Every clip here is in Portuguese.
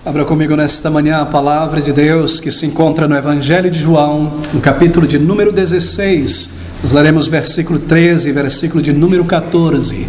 Abra comigo nesta manhã a palavra de Deus que se encontra no Evangelho de João, no capítulo de número 16. Nós leremos versículo 13 e versículo de número 14.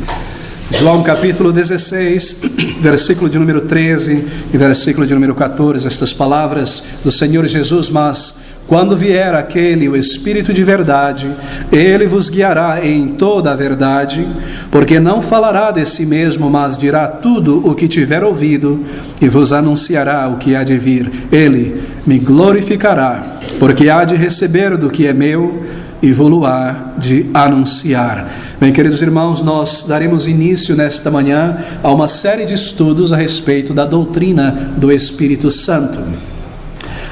João capítulo 16, versículo de número 13 e versículo de número 14. Estas palavras do Senhor Jesus: mas quando vier aquele, o Espírito de verdade, ele vos guiará em toda a verdade, porque não falará de si mesmo, mas dirá tudo o que tiver ouvido e vos anunciará o que há de vir. Ele me glorificará, porque há de receber do que é meu e vou-lo há de anunciar. Bem, queridos irmãos, nós daremos início nesta manhã a uma série de estudos a respeito da doutrina do Espírito Santo.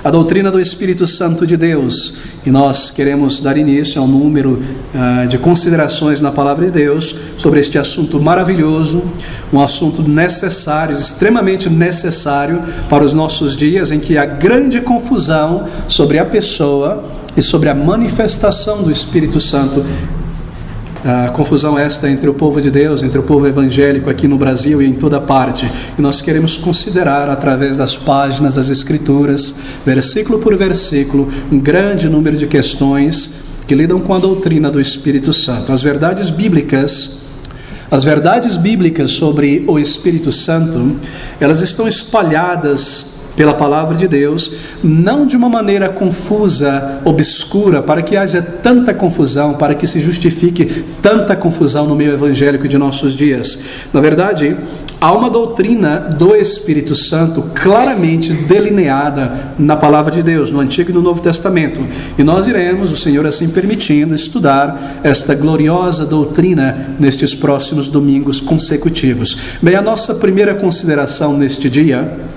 A doutrina do Espírito Santo de Deus, e nós queremos dar início a um número de considerações na palavra de Deus sobre este assunto maravilhoso, um assunto necessário, extremamente necessário para os nossos dias, em que há grande confusão sobre a pessoa e sobre a manifestação do Espírito Santo. A confusão esta entre o povo de Deus, entre o povo evangélico aqui no Brasil e em toda parte. E nós queremos considerar, através das páginas das Escrituras, versículo por versículo, um grande número de questões que lidam com a doutrina do Espírito Santo. As verdades bíblicas sobre o Espírito Santo, elas estão espalhadas pela palavra de Deus, não de uma maneira confusa, obscura, para que haja tanta confusão, para que se justifique tanta confusão no meio evangélico de nossos dias. Na verdade, há uma doutrina do Espírito Santo claramente delineada na palavra de Deus, no Antigo e no Novo Testamento. E nós iremos, o Senhor assim permitindo, estudar esta gloriosa doutrina nestes próximos domingos consecutivos. Bem, a nossa primeira consideração neste dia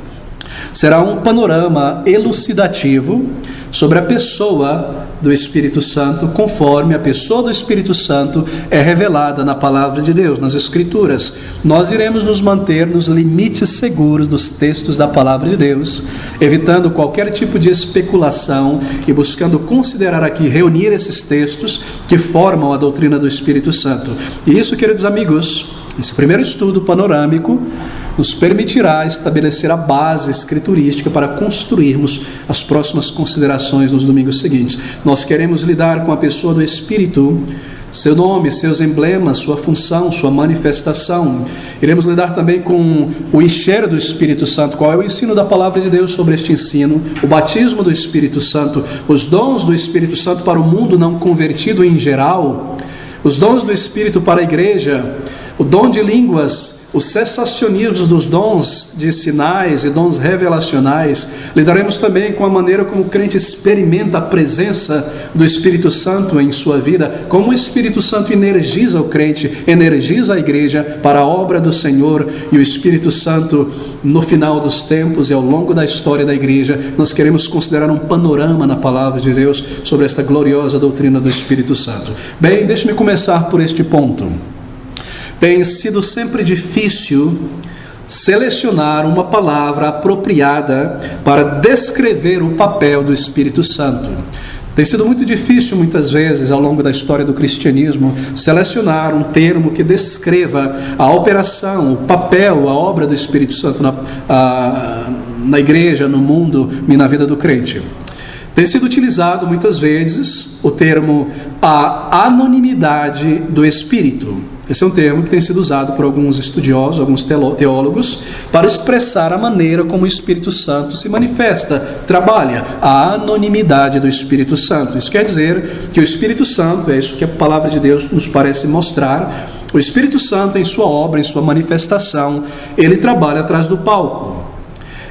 será um panorama elucidativo sobre a pessoa do Espírito Santo, conforme a pessoa do Espírito Santo é revelada na palavra de Deus, nas Escrituras. Nós iremos nos manter nos limites seguros dos textos da palavra de Deus, evitando qualquer tipo de especulação e buscando considerar aqui, reunir esses textos que formam a doutrina do Espírito Santo. E isso, queridos amigos, esse primeiro estudo panorâmico nos permitirá estabelecer a base escriturística para construirmos as próximas considerações nos domingos seguintes. Nós queremos lidar com a pessoa do Espírito, seu nome, seus emblemas, sua função, sua manifestação. Iremos lidar também com o encher do Espírito Santo, qual é o ensino da palavra de Deus sobre este ensino, o batismo do Espírito Santo, os dons do Espírito Santo para o mundo não convertido em geral, os dons do Espírito para a igreja, o dom de línguas, os cessacionismos dos dons de sinais e dons revelacionais. Lidaremos também com a maneira como o crente experimenta a presença do Espírito Santo em sua vida, como o Espírito Santo energiza o crente, energiza a igreja para a obra do Senhor. E o Espírito Santo, no final dos tempos e ao longo da história da igreja, nós queremos considerar um panorama na palavra de Deus sobre esta gloriosa doutrina do Espírito Santo. Bem, deixe-me começar por este ponto. Tem sido sempre difícil selecionar uma palavra apropriada para descrever o papel do Espírito Santo. Tem sido muito difícil, muitas vezes, ao longo da história do cristianismo, selecionar um termo que descreva a operação, o papel, a obra do Espírito Santo na igreja, no mundo e na vida do crente. Tem sido utilizado, muitas vezes, o termo a anonimidade do Espírito. Esse é um termo que tem sido usado por alguns estudiosos, alguns teólogos, para expressar a maneira como o Espírito Santo se manifesta, trabalha, a anonimidade do Espírito Santo. Isso quer dizer que o Espírito Santo, é isso que a palavra de Deus nos parece mostrar, o Espírito Santo em sua obra, em sua manifestação, ele trabalha atrás do palco.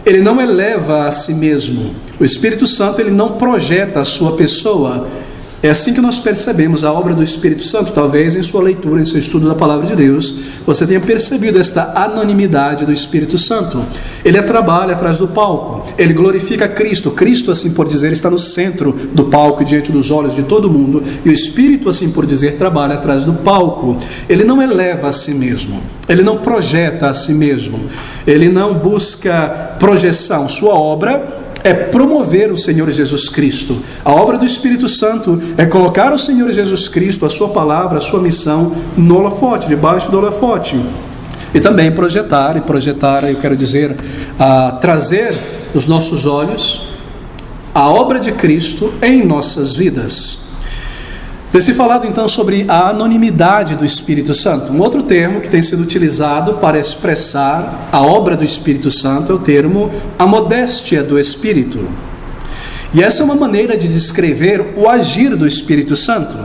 Ele não eleva a si mesmo. O Espírito Santo, ele não projeta a sua pessoa. É assim que nós percebemos a obra do Espírito Santo. Talvez em sua leitura, em seu estudo da palavra de Deus, você tenha percebido esta anonimidade do Espírito Santo. Ele trabalha atrás do palco, ele glorifica Cristo. Cristo, assim por dizer, está no centro do palco, diante dos olhos de todo mundo, e o Espírito, assim por dizer, trabalha atrás do palco. Ele não eleva a si mesmo, ele não projeta a si mesmo, ele não busca projeção. Sua obra é promover o Senhor Jesus Cristo. A obra do Espírito Santo é colocar o Senhor Jesus Cristo, a sua palavra, a sua missão, no holofote, debaixo do holofote. e também projetar, eu quero dizer, trazer os nossos olhos a obra de Cristo em nossas vidas. Tem se falado então sobre a anonimidade do Espírito Santo. Um outro termo que tem sido utilizado para expressar a obra do Espírito Santo é o termo a modéstia do Espírito. E essa é uma maneira de descrever o agir do Espírito Santo,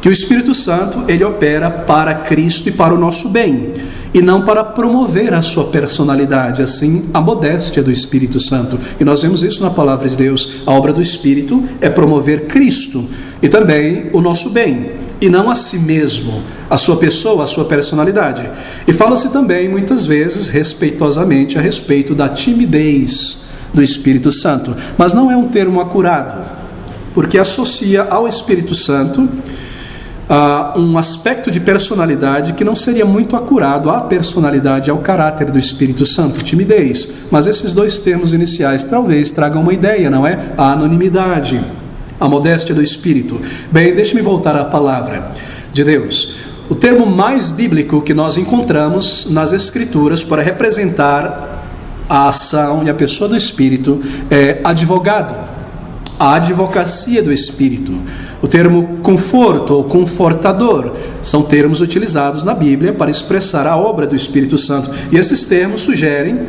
que o Espírito Santo ele opera para Cristo e para o nosso bem, e não para promover a sua personalidade, assim a modéstia do Espírito Santo. E nós vemos isso na palavra de Deus. A obra do Espírito é promover Cristo e também o nosso bem, e não a si mesmo, a sua pessoa, a sua personalidade. E fala-se também muitas vezes respeitosamente a respeito da timidez do Espírito Santo, mas não é um termo acurado, porque associa ao Espírito Santo um aspecto de personalidade que não seria muito acurado à personalidade, ao caráter do Espírito Santo, timidez. Mas esses dois termos iniciais talvez tragam uma ideia, não é? A anonimidade, a modéstia do Espírito. Bem, deixe-me voltar à palavra de Deus. O termo mais bíblico que nós encontramos nas Escrituras para representar a ação e a pessoa do Espírito é advogado, a advocacia do Espírito. O termo conforto ou confortador são termos utilizados na Bíblia para expressar a obra do Espírito Santo. E esses termos sugerem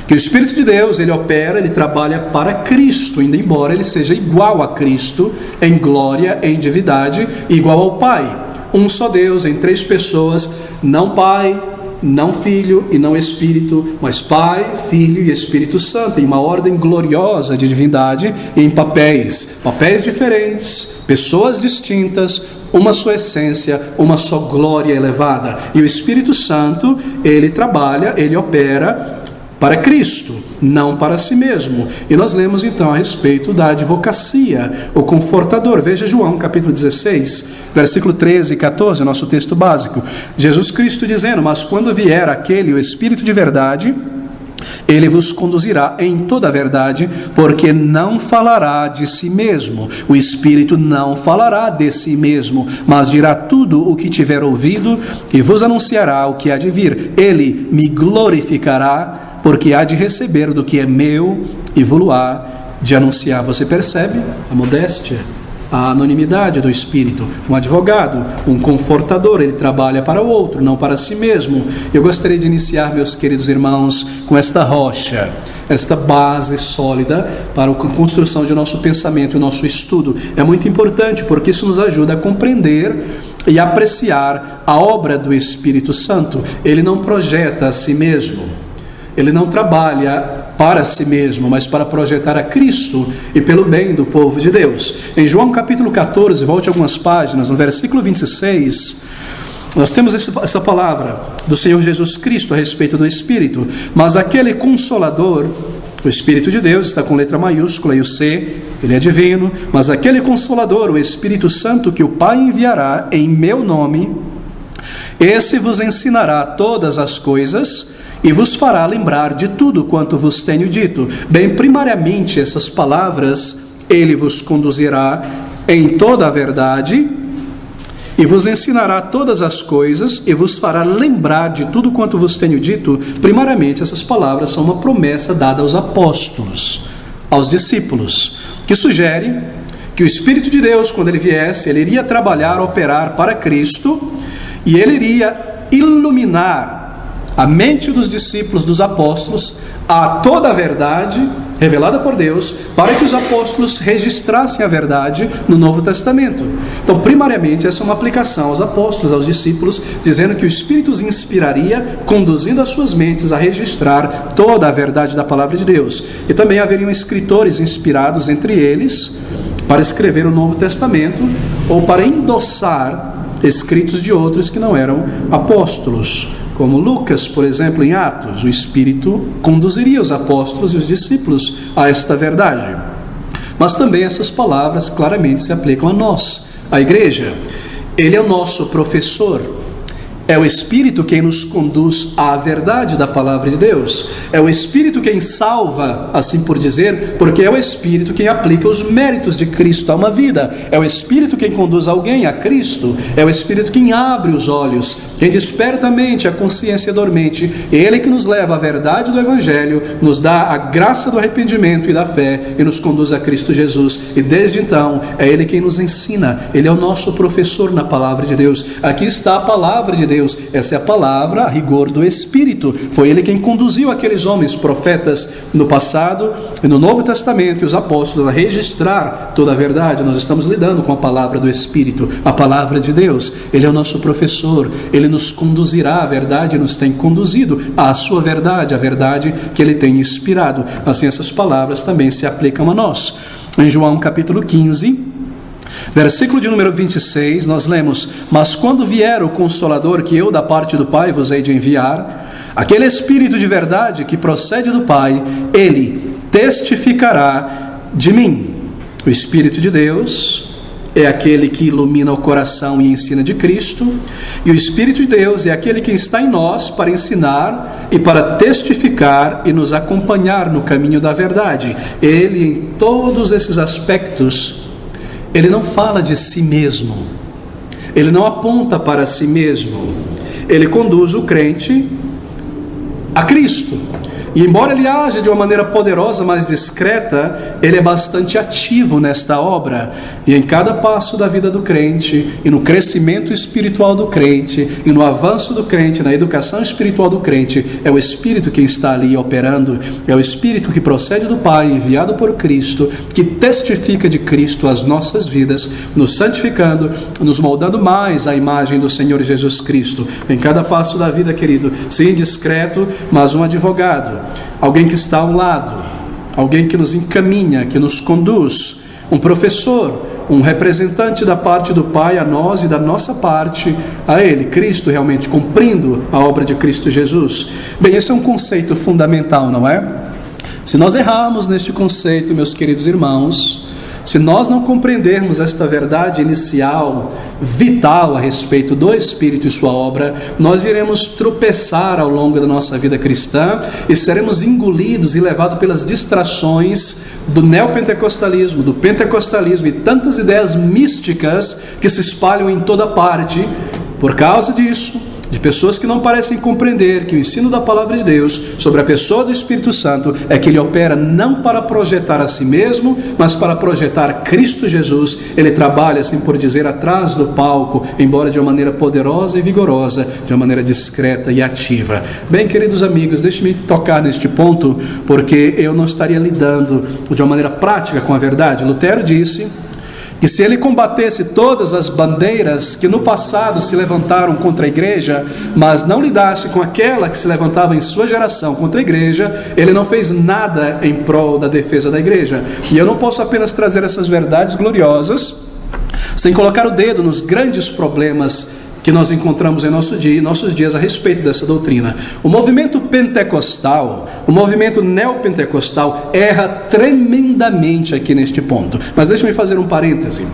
que o Espírito de Deus, ele opera, ele trabalha para Cristo, ainda embora ele seja igual a Cristo em glória, em divindade, igual ao Pai. Um só Deus em três pessoas, não Pai, não Filho e não Espírito, mas Pai, Filho e Espírito Santo, em uma ordem gloriosa de divindade e em papéis diferentes, pessoas distintas, uma só essência, uma só glória elevada. E o Espírito Santo, ele trabalha, ele opera para Cristo, não para si mesmo. E nós lemos então a respeito da advocacia, o confortador. Veja João capítulo 16, versículo 13 e 14, nosso texto básico. Jesus Cristo dizendo: mas quando vier aquele, o Espírito de verdade, ele vos conduzirá em toda a verdade, porque não falará de si mesmo. O Espírito não falará de si mesmo, mas dirá tudo o que tiver ouvido e vos anunciará o que há de vir. Ele me glorificará, porque há de receber do que é meu e vou-lo há de anunciar. Você percebe a modéstia, a anonimidade do Espírito? Um advogado, um confortador, ele trabalha para o outro, não para si mesmo. Eu gostaria de iniciar, meus queridos irmãos, com esta rocha, esta base sólida para a construção de nosso pensamento e nosso estudo. É muito importante, porque isso nos ajuda a compreender e apreciar a obra do Espírito Santo. Ele não projeta a si mesmo, ele não trabalha para si mesmo, mas para projetar a Cristo e pelo bem do povo de Deus. Em João capítulo 14, volte algumas páginas, no versículo 26, nós temos essa palavra do Senhor Jesus Cristo a respeito do Espírito. Mas aquele Consolador, o Espírito de Deus, está com letra maiúscula e o C, ele é divino, mas aquele Consolador, o Espírito Santo, que o Pai enviará em meu nome, esse vos ensinará todas as coisas e vos fará lembrar de tudo quanto vos tenho dito. Bem, primariamente essas palavras, ele vos conduzirá em toda a verdade e vos ensinará todas as coisas e vos fará lembrar de tudo quanto vos tenho dito. Primariamente essas palavras são uma promessa dada aos apóstolos, aos discípulos, que sugere que o Espírito de Deus, quando ele viesse, ele iria trabalhar, operar para Cristo, e ele iria iluminar a mente dos discípulos, dos apóstolos, a toda a verdade revelada por Deus, para que os apóstolos registrassem a verdade no Novo Testamento. Então, primariamente, essa é uma aplicação aos apóstolos, aos discípulos, dizendo que o Espírito os inspiraria, conduzindo as suas mentes a registrar toda a verdade da palavra de Deus. E também haveriam escritores inspirados entre eles para escrever o Novo Testamento ou para endossar escritos de outros que não eram apóstolos, como Lucas, por exemplo, em Atos. O Espírito conduziria os apóstolos e os discípulos a esta verdade. Mas também essas palavras claramente se aplicam a nós, a igreja. Ele é o nosso professor. É o Espírito quem nos conduz à verdade da palavra de Deus. É o Espírito quem salva, assim por dizer, porque é o Espírito quem aplica os méritos de Cristo a uma vida. É o Espírito quem conduz alguém a Cristo. É o Espírito quem abre os olhos, quem desperta a mente, a consciência dormente. Ele que nos leva à verdade do Evangelho, nos dá a graça do arrependimento e da fé e nos conduz a Cristo Jesus. E desde então, é Ele quem nos ensina. Ele é o nosso professor na palavra de Deus. Aqui está a palavra de Deus. Essa é a palavra, a rigor do Espírito. Foi Ele quem conduziu aqueles homens, profetas, no passado e no Novo Testamento, e os apóstolos a registrar toda a verdade. Nós estamos lidando com a palavra do Espírito, a palavra de Deus. Ele é o nosso professor. Ele nos conduzirá à verdade, nos tem conduzido à sua verdade, a verdade que Ele tem inspirado. Assim, essas palavras também se aplicam a nós. Em João capítulo 15, versículo de número 26, nós lemos: mas quando vier o Consolador, que eu da parte do Pai vos hei de enviar, aquele Espírito de verdade que procede do Pai, Ele testificará de mim. O Espírito de Deus é aquele que ilumina o coração e ensina de Cristo, e o Espírito de Deus é aquele que está em nós para ensinar e para testificar e nos acompanhar no caminho da verdade. Ele, em todos esses aspectos, Ele não fala de si mesmo, Ele não aponta para si mesmo, Ele conduz o crente a Cristo. E embora Ele haja de uma maneira poderosa, mas discreta, Ele é bastante ativo nesta obra. E em cada passo da vida do crente, e no crescimento espiritual do crente, e no avanço do crente, na educação espiritual do crente, é o Espírito quem está ali operando. É o Espírito que procede do Pai, enviado por Cristo, que testifica de Cristo às nossas vidas, nos santificando, nos moldando mais à imagem do Senhor Jesus Cristo. Em cada passo da vida, querido, sim, discreto, mas um advogado, alguém que está ao lado, alguém que nos encaminha, que nos conduz, um professor, um representante da parte do Pai a nós e da nossa parte a Ele, Cristo realmente cumprindo a obra de Cristo Jesus. Bem, esse é um conceito fundamental, não é? Se nós errarmos neste conceito, meus queridos irmãos, se nós não compreendermos esta verdade inicial, vital a respeito do Espírito e sua obra, nós iremos tropeçar ao longo da nossa vida cristã e seremos engolidos e levados pelas distrações do neopentecostalismo, do pentecostalismo e tantas ideias místicas que se espalham em toda parte. Por causa disso, de pessoas que não parecem compreender que o ensino da palavra de Deus sobre a pessoa do Espírito Santo é que Ele opera não para projetar a si mesmo, mas para projetar Cristo Jesus. Ele trabalha, assim por dizer, atrás do palco, embora de uma maneira poderosa e vigorosa, de uma maneira discreta e ativa. Bem, queridos amigos, deixe-me tocar neste ponto, porque eu não estaria lidando de uma maneira prática com a verdade. Lutero disse que se ele combatesse todas as bandeiras que no passado se levantaram contra a igreja, mas não lidasse com aquela que se levantava em sua geração contra a igreja, ele não fez nada em prol da defesa da igreja. E eu não posso apenas trazer essas verdades gloriosas sem colocar o dedo nos grandes problemas que nós encontramos em nossos dias a respeito dessa doutrina. O movimento pentecostal, o movimento neopentecostal erra tremendamente aqui neste ponto. Mas deixe-me fazer um parêntese.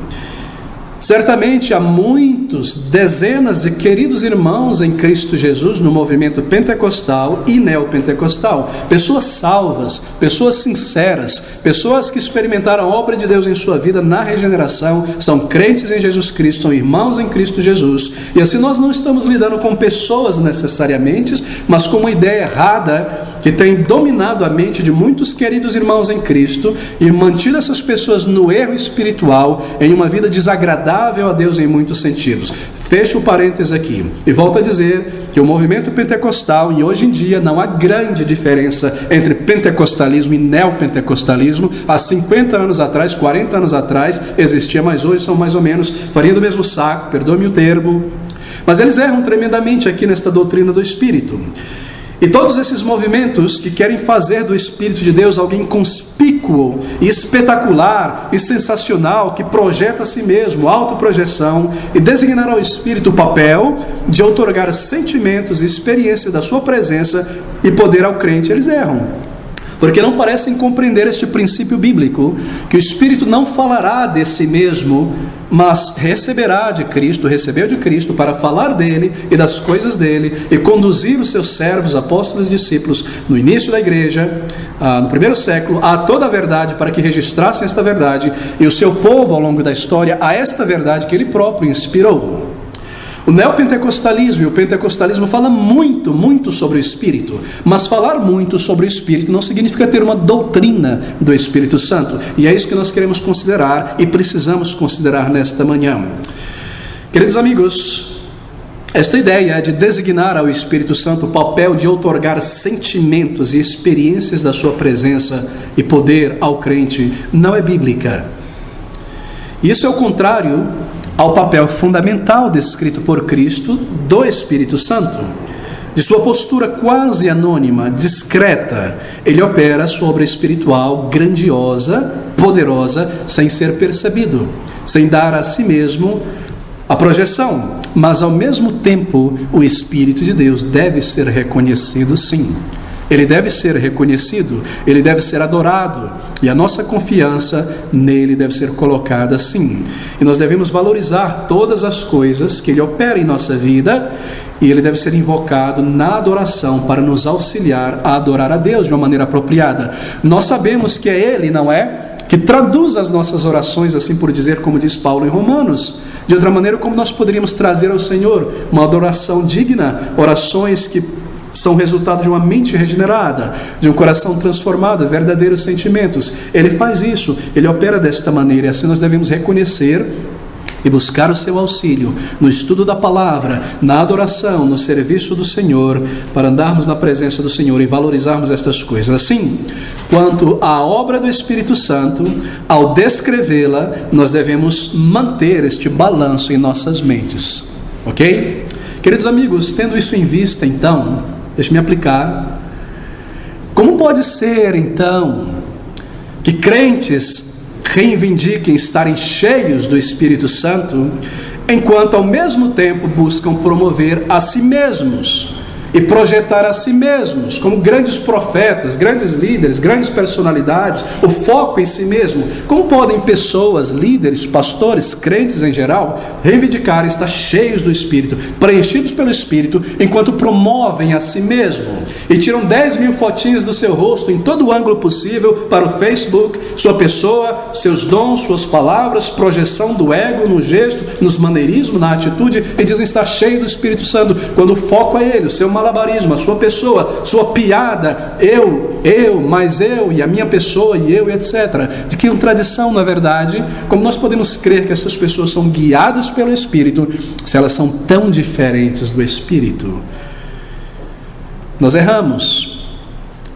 Certamente há muitos, dezenas de queridos irmãos em Cristo Jesus no movimento pentecostal e neopentecostal, pessoas salvas, pessoas sinceras, pessoas que experimentaram a obra de Deus em sua vida na regeneração, são crentes em Jesus Cristo, são irmãos em Cristo Jesus. E assim nós não estamos lidando com pessoas necessariamente, mas com uma ideia errada que tem dominado a mente de muitos queridos irmãos em Cristo e mantido essas pessoas no erro espiritual, em uma vida desagradável a Deus em muitos sentidos. Fecho o parênteses aqui e volto a dizer que o movimento pentecostal, e hoje em dia não há grande diferença entre pentecostalismo e neopentecostalismo. Há 50 anos atrás, 40 anos atrás existia, mas hoje são mais ou menos farinha do mesmo saco, perdoe-me o termo, mas eles erram tremendamente aqui nesta doutrina do Espírito. E todos esses movimentos que querem fazer do Espírito de Deus alguém conspícuo e espetacular e sensacional, que projeta a si mesmo, autoprojeção, e designar ao Espírito o papel de outorgar sentimentos e experiência da sua presença e poder ao crente, eles erram. Porque não parecem compreender este princípio bíblico, que o Espírito não falará de si mesmo, mas receberá de Cristo, recebeu de Cristo para falar dele e das coisas dele e conduzir os seus servos, apóstolos e discípulos no início da igreja, no primeiro século, a toda a verdade para que registrassem esta verdade e o seu povo ao longo da história a esta verdade que ele próprio inspirou. O neopentecostalismo e o pentecostalismo falam muito sobre o Espírito, mas falar muito sobre o Espírito não significa ter uma doutrina do Espírito Santo, e é isso que nós queremos considerar e precisamos considerar nesta manhã. Queridos amigos, esta ideia de designar ao Espírito Santo o papel de outorgar sentimentos e experiências da sua presença e poder ao crente não é bíblica. Isso é o contrário ao papel fundamental descrito por Cristo do Espírito Santo. De sua postura quase anônima, discreta, ele opera sua obra espiritual grandiosa, poderosa, sem ser percebido, sem dar a si mesmo a projeção. Mas ao mesmo tempo, o Espírito de Deus deve ser reconhecido, sim. Ele deve ser reconhecido, ele deve ser adorado, e a nossa confiança nele deve ser colocada assim. E nós devemos valorizar todas as coisas que ele opera em nossa vida, e ele deve ser invocado na adoração para nos auxiliar a adorar a Deus de uma maneira apropriada. Nós sabemos que é ele, não é? Que traduz as nossas orações, assim por dizer, como diz Paulo em Romanos. De outra maneira, como nós poderíamos trazer ao Senhor uma adoração digna, orações que são resultado de uma mente regenerada, de um coração transformado, verdadeiros sentimentos. Ele faz isso, ele opera desta maneira, e assim nós devemos reconhecer e buscar o seu auxílio no estudo da palavra, na adoração, no serviço do Senhor, para andarmos na presença do Senhor e valorizarmos estas coisas. Assim, quanto à obra do Espírito Santo, ao descrevê-la, nós devemos manter este balanço em nossas mentes, ok? Queridos amigos, tendo isso em vista, então, deixe-me aplicar. Como pode ser, então, que crentes reivindiquem estarem cheios do Espírito Santo, enquanto ao mesmo tempo buscam promover a si mesmos e projetar a si mesmos como grandes profetas, grandes líderes, grandes personalidades, o foco em si mesmo? Como podem pessoas, líderes, pastores, crentes em geral, reivindicar estar cheios do Espírito, preenchidos pelo Espírito, enquanto promovem a si mesmo e tiram 10.000 fotinhas do seu rosto em todo o ângulo possível para o Facebook, sua pessoa, seus dons, suas palavras, projeção do ego no gesto, nos maneirismos, na atitude, e dizem estar cheio do Espírito Santo, quando o foco é ele, o seu malabarismo, a sua pessoa, sua piada, mais eu e a minha pessoa e eu, etc. De que tradição, na verdade, como nós podemos crer que essas pessoas são guiadas pelo Espírito, se elas são tão diferentes do Espírito? Nós erramos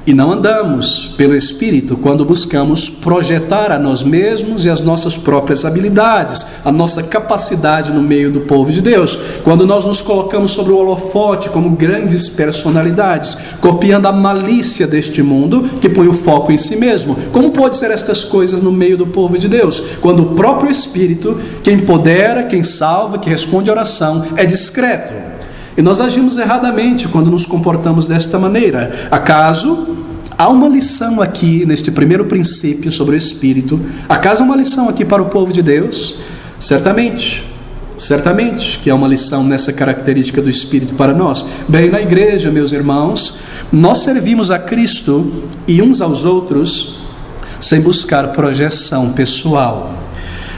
e não andamos pelo Espírito quando buscamos projetar a nós mesmos e as nossas próprias habilidades, a nossa capacidade no meio do povo de Deus, quando nós nos colocamos sobre o holofote como grandes personalidades, copiando a malícia deste mundo que põe o foco em si mesmo. Como pode ser estas coisas no meio do povo de Deus, quando o próprio Espírito, que empodera, quem salva, que responde à oração, é discreto? E nós agimos erradamente quando nos comportamos desta maneira. Acaso há uma lição aqui, neste primeiro princípio sobre o Espírito? Acaso há uma lição aqui para o povo de Deus? Certamente que há uma lição nessa característica do Espírito para nós. Bem, na igreja, meus irmãos, nós servimos a Cristo e uns aos outros sem buscar projeção pessoal.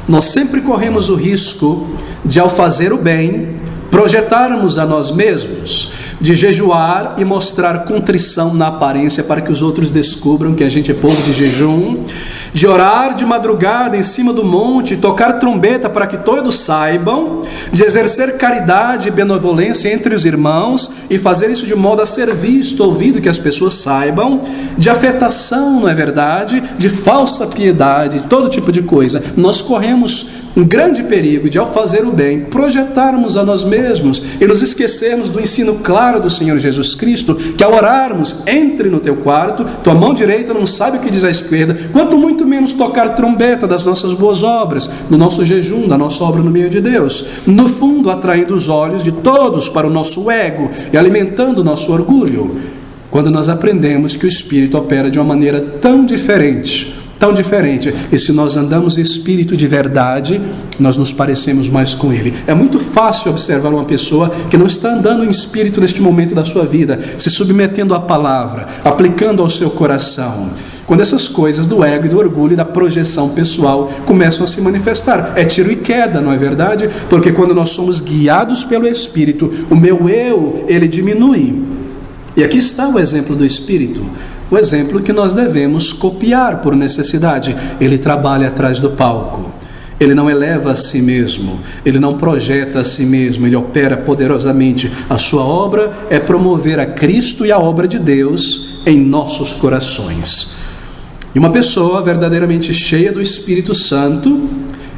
Nós sempre corremos o risco de, ao fazer o bem, projetarmos a nós mesmos, de jejuar e mostrar contrição na aparência para que os outros descubram que a gente é povo de jejum, de orar de madrugada em cima do monte, tocar trombeta para que todos saibam, de exercer caridade e benevolência entre os irmãos e fazer isso de modo a ser visto, ouvido, que as pessoas saibam, de afetação, não é verdade? De falsa piedade, todo tipo de coisa. Nós corremos um grande perigo de, ao fazer o bem, projetarmos a nós mesmos e nos esquecermos do ensino claro do Senhor Jesus Cristo, que ao orarmos, entre no teu quarto, tua mão direita não sabe o que diz a esquerda, quanto muito menos tocar trombeta das nossas boas obras, do nosso jejum, da nossa obra no meio de Deus, no fundo atraindo os olhos de todos para o nosso ego e alimentando o nosso orgulho, quando nós aprendemos que o Espírito opera de uma maneira tão diferente, e se nós andamos em espírito de verdade, nós nos parecemos mais com ele. É muito fácil observar uma pessoa que não está andando em espírito neste momento da sua vida, se submetendo à palavra, aplicando ao seu coração. quando essas coisas do ego e do orgulho e da projeção pessoal começam a se manifestar. É tiro e queda, não é verdade? Porque quando nós somos guiados pelo Espírito, o meu eu, ele diminui. E aqui está o exemplo do Espírito, o exemplo que nós devemos copiar por necessidade. Ele trabalha atrás do palco. Ele não eleva a si mesmo, ele não projeta a si mesmo, ele opera poderosamente. A sua obra é promover a Cristo e a obra de Deus em nossos corações. E uma pessoa verdadeiramente cheia do Espírito Santo,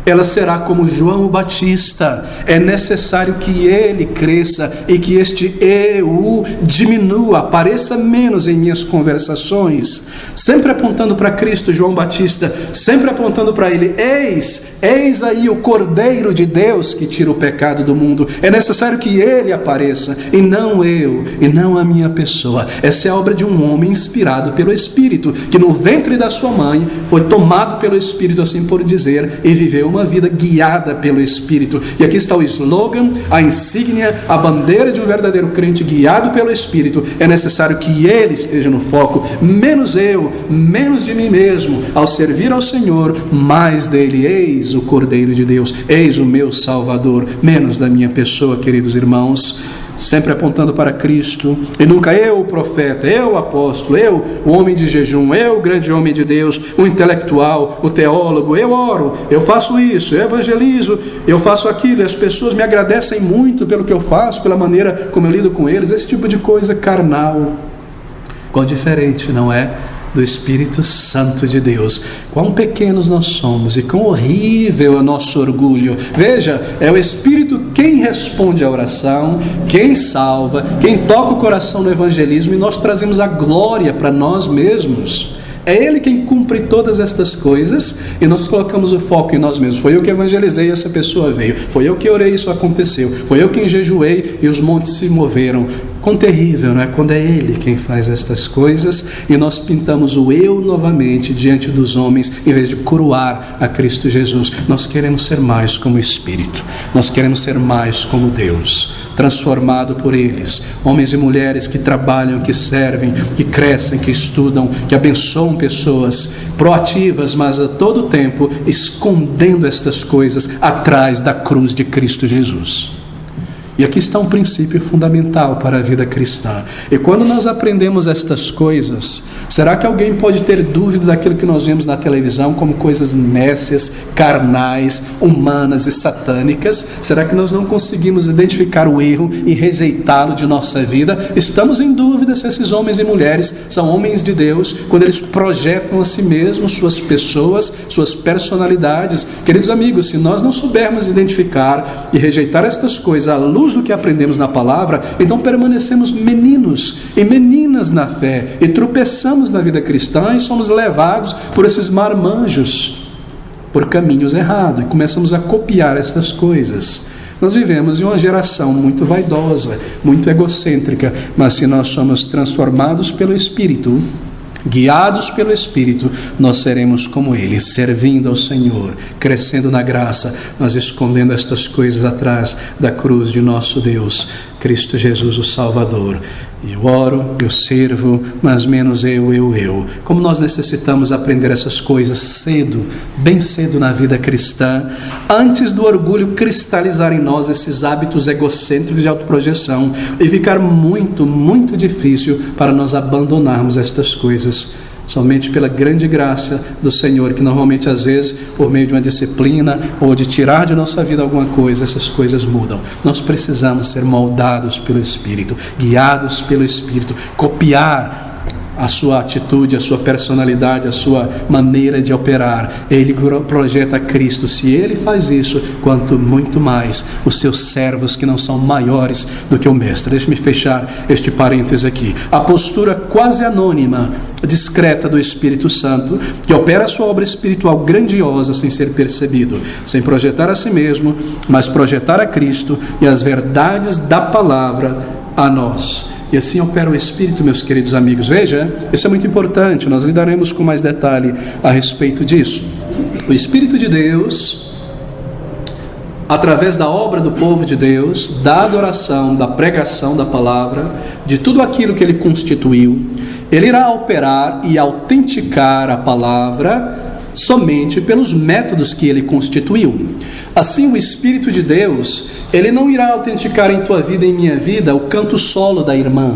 ela será como João o Batista. É necessário que ele cresça e que este eu diminua, apareça menos em minhas conversações. Sempre apontando para Cristo, João Batista, sempre apontando para ele: eis aí o Cordeiro de Deus que tira o pecado do mundo. É necessário que ele apareça, e não eu, e não a minha pessoa. Essa é a obra de um homem inspirado pelo Espírito, que no ventre da sua mãe foi tomado pelo Espírito, assim por dizer, e viveu uma vida guiada pelo Espírito. E aqui está o slogan, a insígnia, a bandeira de um verdadeiro crente guiado pelo Espírito. É necessário que ele esteja no foco, menos eu, menos de mim mesmo. Ao servir ao Senhor, mais dele. Eis o Cordeiro de Deus, eis o meu Salvador, menos da minha pessoa, queridos irmãos. Sempre apontando para Cristo, e nunca eu o profeta, eu o apóstolo, eu o homem de jejum, eu o grande homem de Deus, o intelectual, o teólogo, eu oro, eu faço isso, eu evangelizo, eu faço aquilo, e as pessoas me agradecem muito pelo que eu faço, pela maneira como eu lido com eles. Esse tipo de coisa carnal. Quão diferente, não é? Do Espírito Santo de Deus. Quão pequenos nós somos e quão horrível é o nosso orgulho. Veja, é o Espírito quem responde à oração, quem salva, quem toca o coração no evangelismo, e nós trazemos a glória para nós mesmos. É Ele quem cumpre todas estas coisas, e nós colocamos o foco em nós mesmos. Foi eu que evangelizei e essa pessoa veio. Foi eu que orei e isso aconteceu. Foi eu quem jejuei e os montes se moveram. Quão terrível, não é? Quando é Ele quem faz estas coisas e nós pintamos o eu novamente diante dos homens, em vez de coroar a Cristo Jesus. Nós queremos ser mais como o Espírito. Nós queremos ser mais como Deus, transformado por eles. Homens e mulheres que trabalham, que servem, que crescem, que estudam, que abençoam pessoas, proativas, mas a todo tempo escondendo estas coisas atrás da cruz de Cristo Jesus. E aqui está um princípio fundamental para a vida cristã. E quando nós aprendemos estas coisas, será que alguém pode ter dúvida daquilo que nós vemos na televisão como coisas nécias, carnais, humanas e satânicas? Será que nós não conseguimos identificar o erro e rejeitá-lo de nossa vida? Estamos em dúvida se esses homens e mulheres são homens de Deus quando eles projetam a si mesmos, suas pessoas, suas personalidades. Queridos amigos, se nós não soubermos identificar e rejeitar estas coisas à luz do que aprendemos na palavra, então permanecemos meninos e meninas na fé e tropeçamos na vida cristã e somos levados por esses marmanjos por caminhos errados e começamos a copiar estas coisas. Nós vivemos em uma geração muito vaidosa, muito egocêntrica, mas se nós somos transformados pelo Espírito, guiados pelo Espírito, nós seremos como Ele, servindo ao Senhor, crescendo na graça, nós escondendo estas coisas atrás da cruz de nosso Deus, Cristo Jesus, o Salvador. Eu oro, eu sirvo, mas menos eu. Como nós necessitamos aprender essas coisas cedo, bem cedo na vida cristã, antes do orgulho cristalizar em nós esses hábitos egocêntricos de autoprojeção e ficar muito, muito difícil para nós abandonarmos estas coisas. Somente pela grande graça do Senhor, que normalmente às vezes por meio de uma disciplina ou de tirar de nossa vida alguma coisa, essas coisas mudam. Nós precisamos ser moldados pelo Espírito, guiados pelo Espírito, copiar a sua atitude, a sua personalidade, a sua maneira de operar. Ele projeta Cristo. Se Ele faz isso, quanto muito mais os seus servos que não são maiores do que o Mestre. Deixe-me fechar este parênteses aqui. A postura quase anônima, discreta do Espírito Santo, que opera a sua obra espiritual grandiosa sem ser percebido, sem projetar a si mesmo, mas projetar a Cristo e as verdades da palavra a nós. E assim opera o Espírito, meus queridos amigos. Veja, isso é muito importante, nós lidaremos com mais detalhe a respeito disso. O Espírito de Deus, através da obra do povo de Deus, da adoração, da pregação da palavra, de tudo aquilo que Ele constituiu, ele irá operar e autenticar a palavra somente pelos métodos que ele constituiu. Assim, o Espírito de Deus, ele não irá autenticar em tua vida e em minha vida o canto solo da irmã,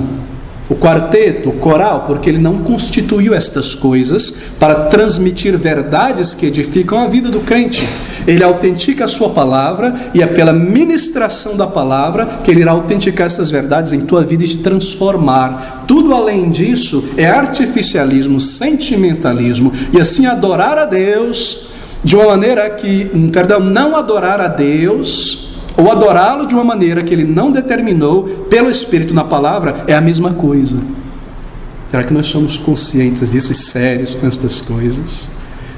o quarteto, o coral, porque ele não constituiu estas coisas para transmitir verdades que edificam a vida do crente. Ele autentica a sua palavra e é pela ministração da palavra que ele irá autenticar estas verdades em tua vida e te transformar. Tudo além disso é artificialismo, sentimentalismo, e assim adorar a Deus de uma maneira que, não adorar a Deus ou adorá-lo de uma maneira que ele não determinou pelo Espírito na palavra é a mesma coisa. Será que nós somos conscientes disso e sérios com estas coisas?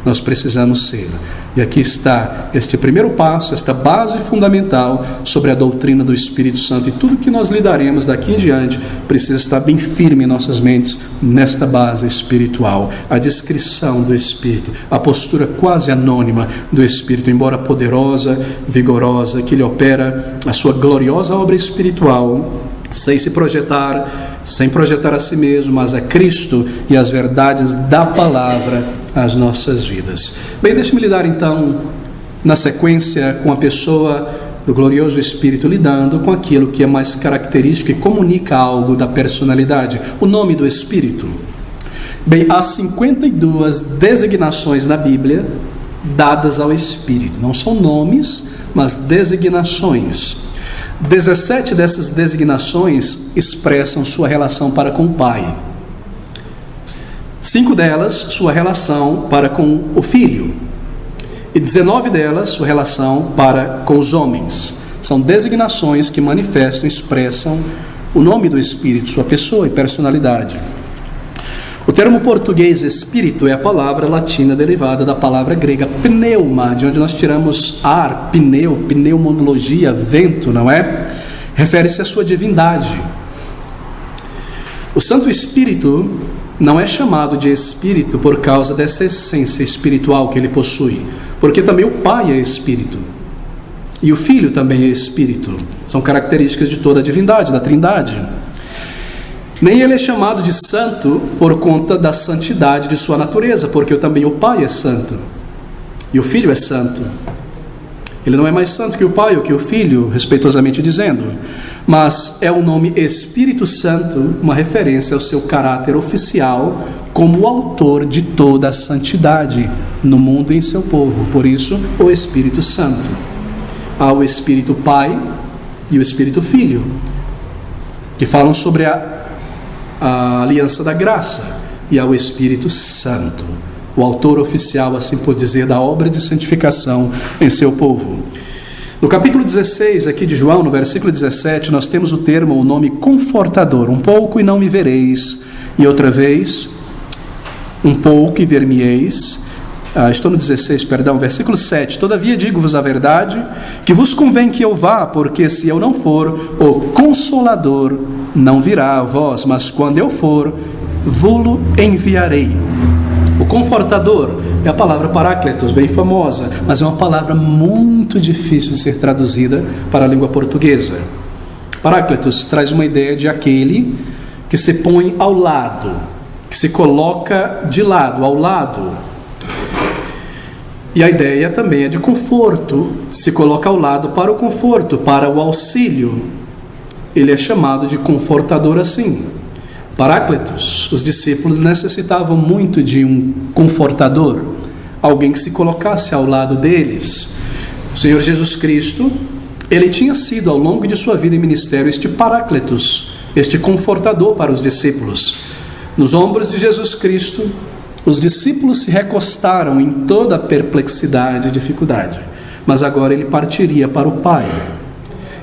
Nós precisamos ser. E aqui está este primeiro passo, esta base fundamental sobre a doutrina do Espírito Santo. E tudo que nós lidaremos daqui em diante precisa estar bem firme em nossas mentes nesta base espiritual. A descrição do Espírito, a postura quase anônima do Espírito, embora poderosa, vigorosa, que ele opera a sua gloriosa obra espiritual, sem projetar a si mesmo, mas a Cristo e as verdades da palavra às nossas vidas. Bem, deixe-me lidar então, na sequência, com a pessoa do glorioso Espírito, lidando com aquilo que é mais característico e comunica algo da personalidade, o nome do Espírito. Bem, há 52 designações na Bíblia dadas ao Espírito, não são nomes, mas designações. 17 dessas designações expressam sua relação para com o Pai. 5 delas, sua relação para com o Filho. E 19 delas, sua relação para com os homens. São designações que manifestam, expressam o nome do Espírito, sua pessoa e personalidade. O termo português Espírito é a palavra latina derivada da palavra grega pneuma, de onde nós tiramos ar, pneumonologia, vento, não é? Refere-se à sua divindade. O Santo Espírito não é chamado de Espírito por causa dessa essência espiritual que ele possui, porque também o Pai é Espírito e o Filho também é Espírito. São características de toda a divindade, da Trindade. Nem ele é chamado de santo por conta da santidade de sua natureza, porque também o Pai é santo e o Filho é santo. Ele não é mais santo que o Pai ou que o Filho, respeitosamente dizendo, mas é o nome Espírito Santo uma referência ao seu caráter oficial como o autor de toda a santidade no mundo e em seu povo. Por isso, o Espírito Santo. Há o Espírito Pai e o Espírito Filho, que falam sobre a aliança da graça, e ao Espírito Santo, o autor oficial, assim por dizer, da obra de santificação em seu povo. No capítulo 16 aqui de João, no versículo 17, nós temos o termo, o nome Confortador. Um pouco e não me vereis, e outra vez, um pouco e ver-me-eis. Estou no 16, perdão, versículo 7. Todavia digo-vos a verdade, que vos convém que eu vá, porque se eu não for, o Consolador não virá a vós, mas quando eu for, vô-lo enviarei. O Confortador é a palavra Paráclitos, bem famosa, mas é uma palavra muito difícil de ser traduzida para a língua portuguesa. Paráclitos traz uma ideia de aquele que se põe ao lado, que se coloca de lado, ao lado. E a ideia também é de conforto, se coloca ao lado para o conforto, para o auxílio. Ele é chamado de confortador assim. Paráclitos, os discípulos necessitavam muito de um confortador, alguém que se colocasse ao lado deles. O Senhor Jesus Cristo, ele tinha sido ao longo de sua vida e ministério este Paráclitos, este confortador para os discípulos. Nos ombros de Jesus Cristo, os discípulos se recostaram em toda a perplexidade e dificuldade, mas agora ele partiria para o Pai.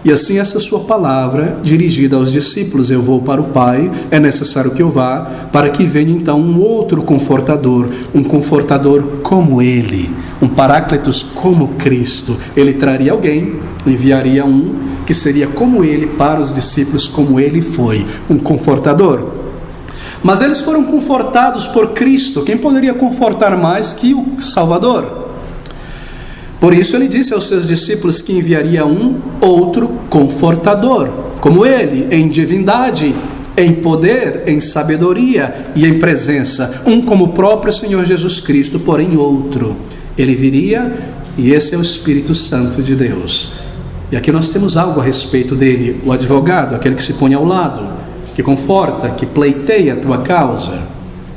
E assim essa sua palavra dirigida aos discípulos, eu vou para o Pai, é necessário que eu vá, para que venha então um outro confortador, um confortador como ele, um Paráclitos como Cristo. Ele traria alguém, enviaria um que seria como ele para os discípulos, como ele foi, um confortador. Mas eles foram confortados por Cristo. Quem poderia confortar mais que o Salvador? Por isso ele disse aos seus discípulos que enviaria um outro confortador, como ele, em divindade, em poder, em sabedoria e em presença, um como o próprio Senhor Jesus Cristo, porém outro. Ele viria, e esse é o Espírito Santo de Deus. E aqui nós temos algo a respeito dele, o advogado, aquele que se põe ao lado, que conforta, que pleiteia a tua causa,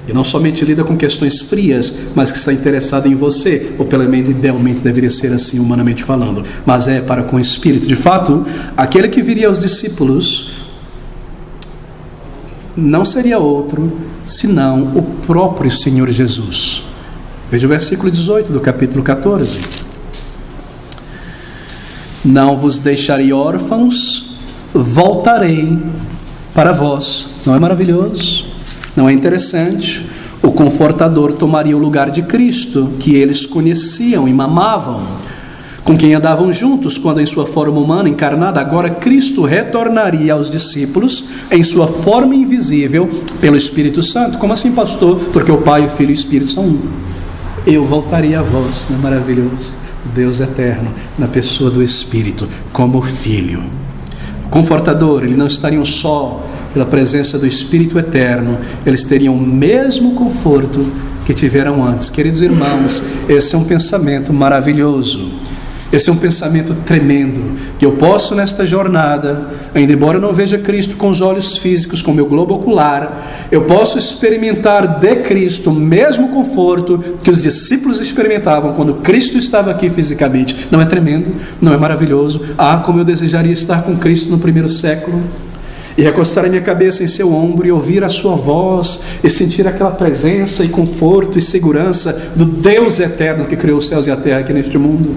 e não somente lida com questões frias, mas que está interessado em você, ou pelo menos idealmente deveria ser assim, humanamente falando, mas é para com o Espírito. De fato, aquele que viria aos discípulos não seria outro senão o próprio Senhor Jesus. Veja o versículo 18 do capítulo 14. Não vos deixarei órfãos, voltarei para vós. Não é maravilhoso? Não é interessante? O Confortador tomaria o lugar de Cristo, que eles conheciam e mamavam, com quem andavam juntos quando em sua forma humana encarnada. Agora Cristo retornaria aos discípulos em sua forma invisível pelo Espírito Santo. Como assim, pastor? Porque o Pai, o Filho e o Espírito são um. Eu voltaria a vós. Não é maravilhoso? Deus eterno, na pessoa do Espírito, como Filho. O Confortador, eles não estariam só pela presença do Espírito eterno, eles teriam o mesmo conforto que tiveram antes. Queridos irmãos, esse é um pensamento maravilhoso. Esse é um pensamento tremendo, que eu posso nesta jornada, ainda embora eu não veja Cristo com os olhos físicos, com o meu globo ocular, eu posso experimentar de Cristo o mesmo conforto que os discípulos experimentavam quando Cristo estava aqui fisicamente. Não é tremendo? Não é maravilhoso? Ah, como eu desejaria estar com Cristo no primeiro século, e recostar a minha cabeça em seu ombro e ouvir a sua voz e sentir aquela presença e conforto e segurança do Deus eterno que criou os céus e a terra aqui neste mundo.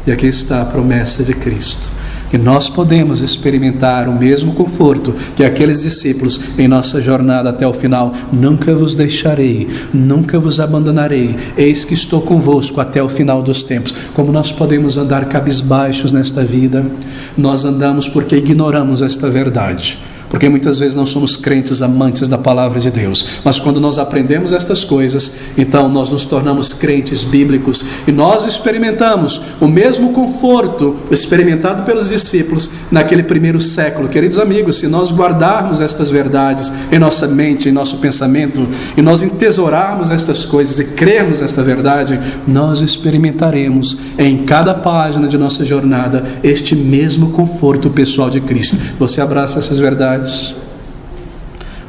E aqui está a promessa de Cristo, que nós podemos experimentar o mesmo conforto que aqueles discípulos em nossa jornada até o final. Nunca vos deixarei, nunca vos abandonarei, eis que estou convosco até o final dos tempos. Como nós podemos andar cabisbaixos nesta vida? Nós andamos porque ignoramos esta verdade, porque muitas vezes não somos crentes amantes da palavra de Deus, mas quando nós aprendemos estas coisas, então nós nos tornamos crentes bíblicos, e nós experimentamos o mesmo conforto experimentado pelos discípulos naquele primeiro século. Queridos amigos, se nós guardarmos estas verdades em nossa mente, em nosso pensamento, e nós entesourarmos estas coisas e crermos esta verdade, nós experimentaremos em cada página de nossa jornada este mesmo conforto pessoal de Cristo. Você abraça essas verdades?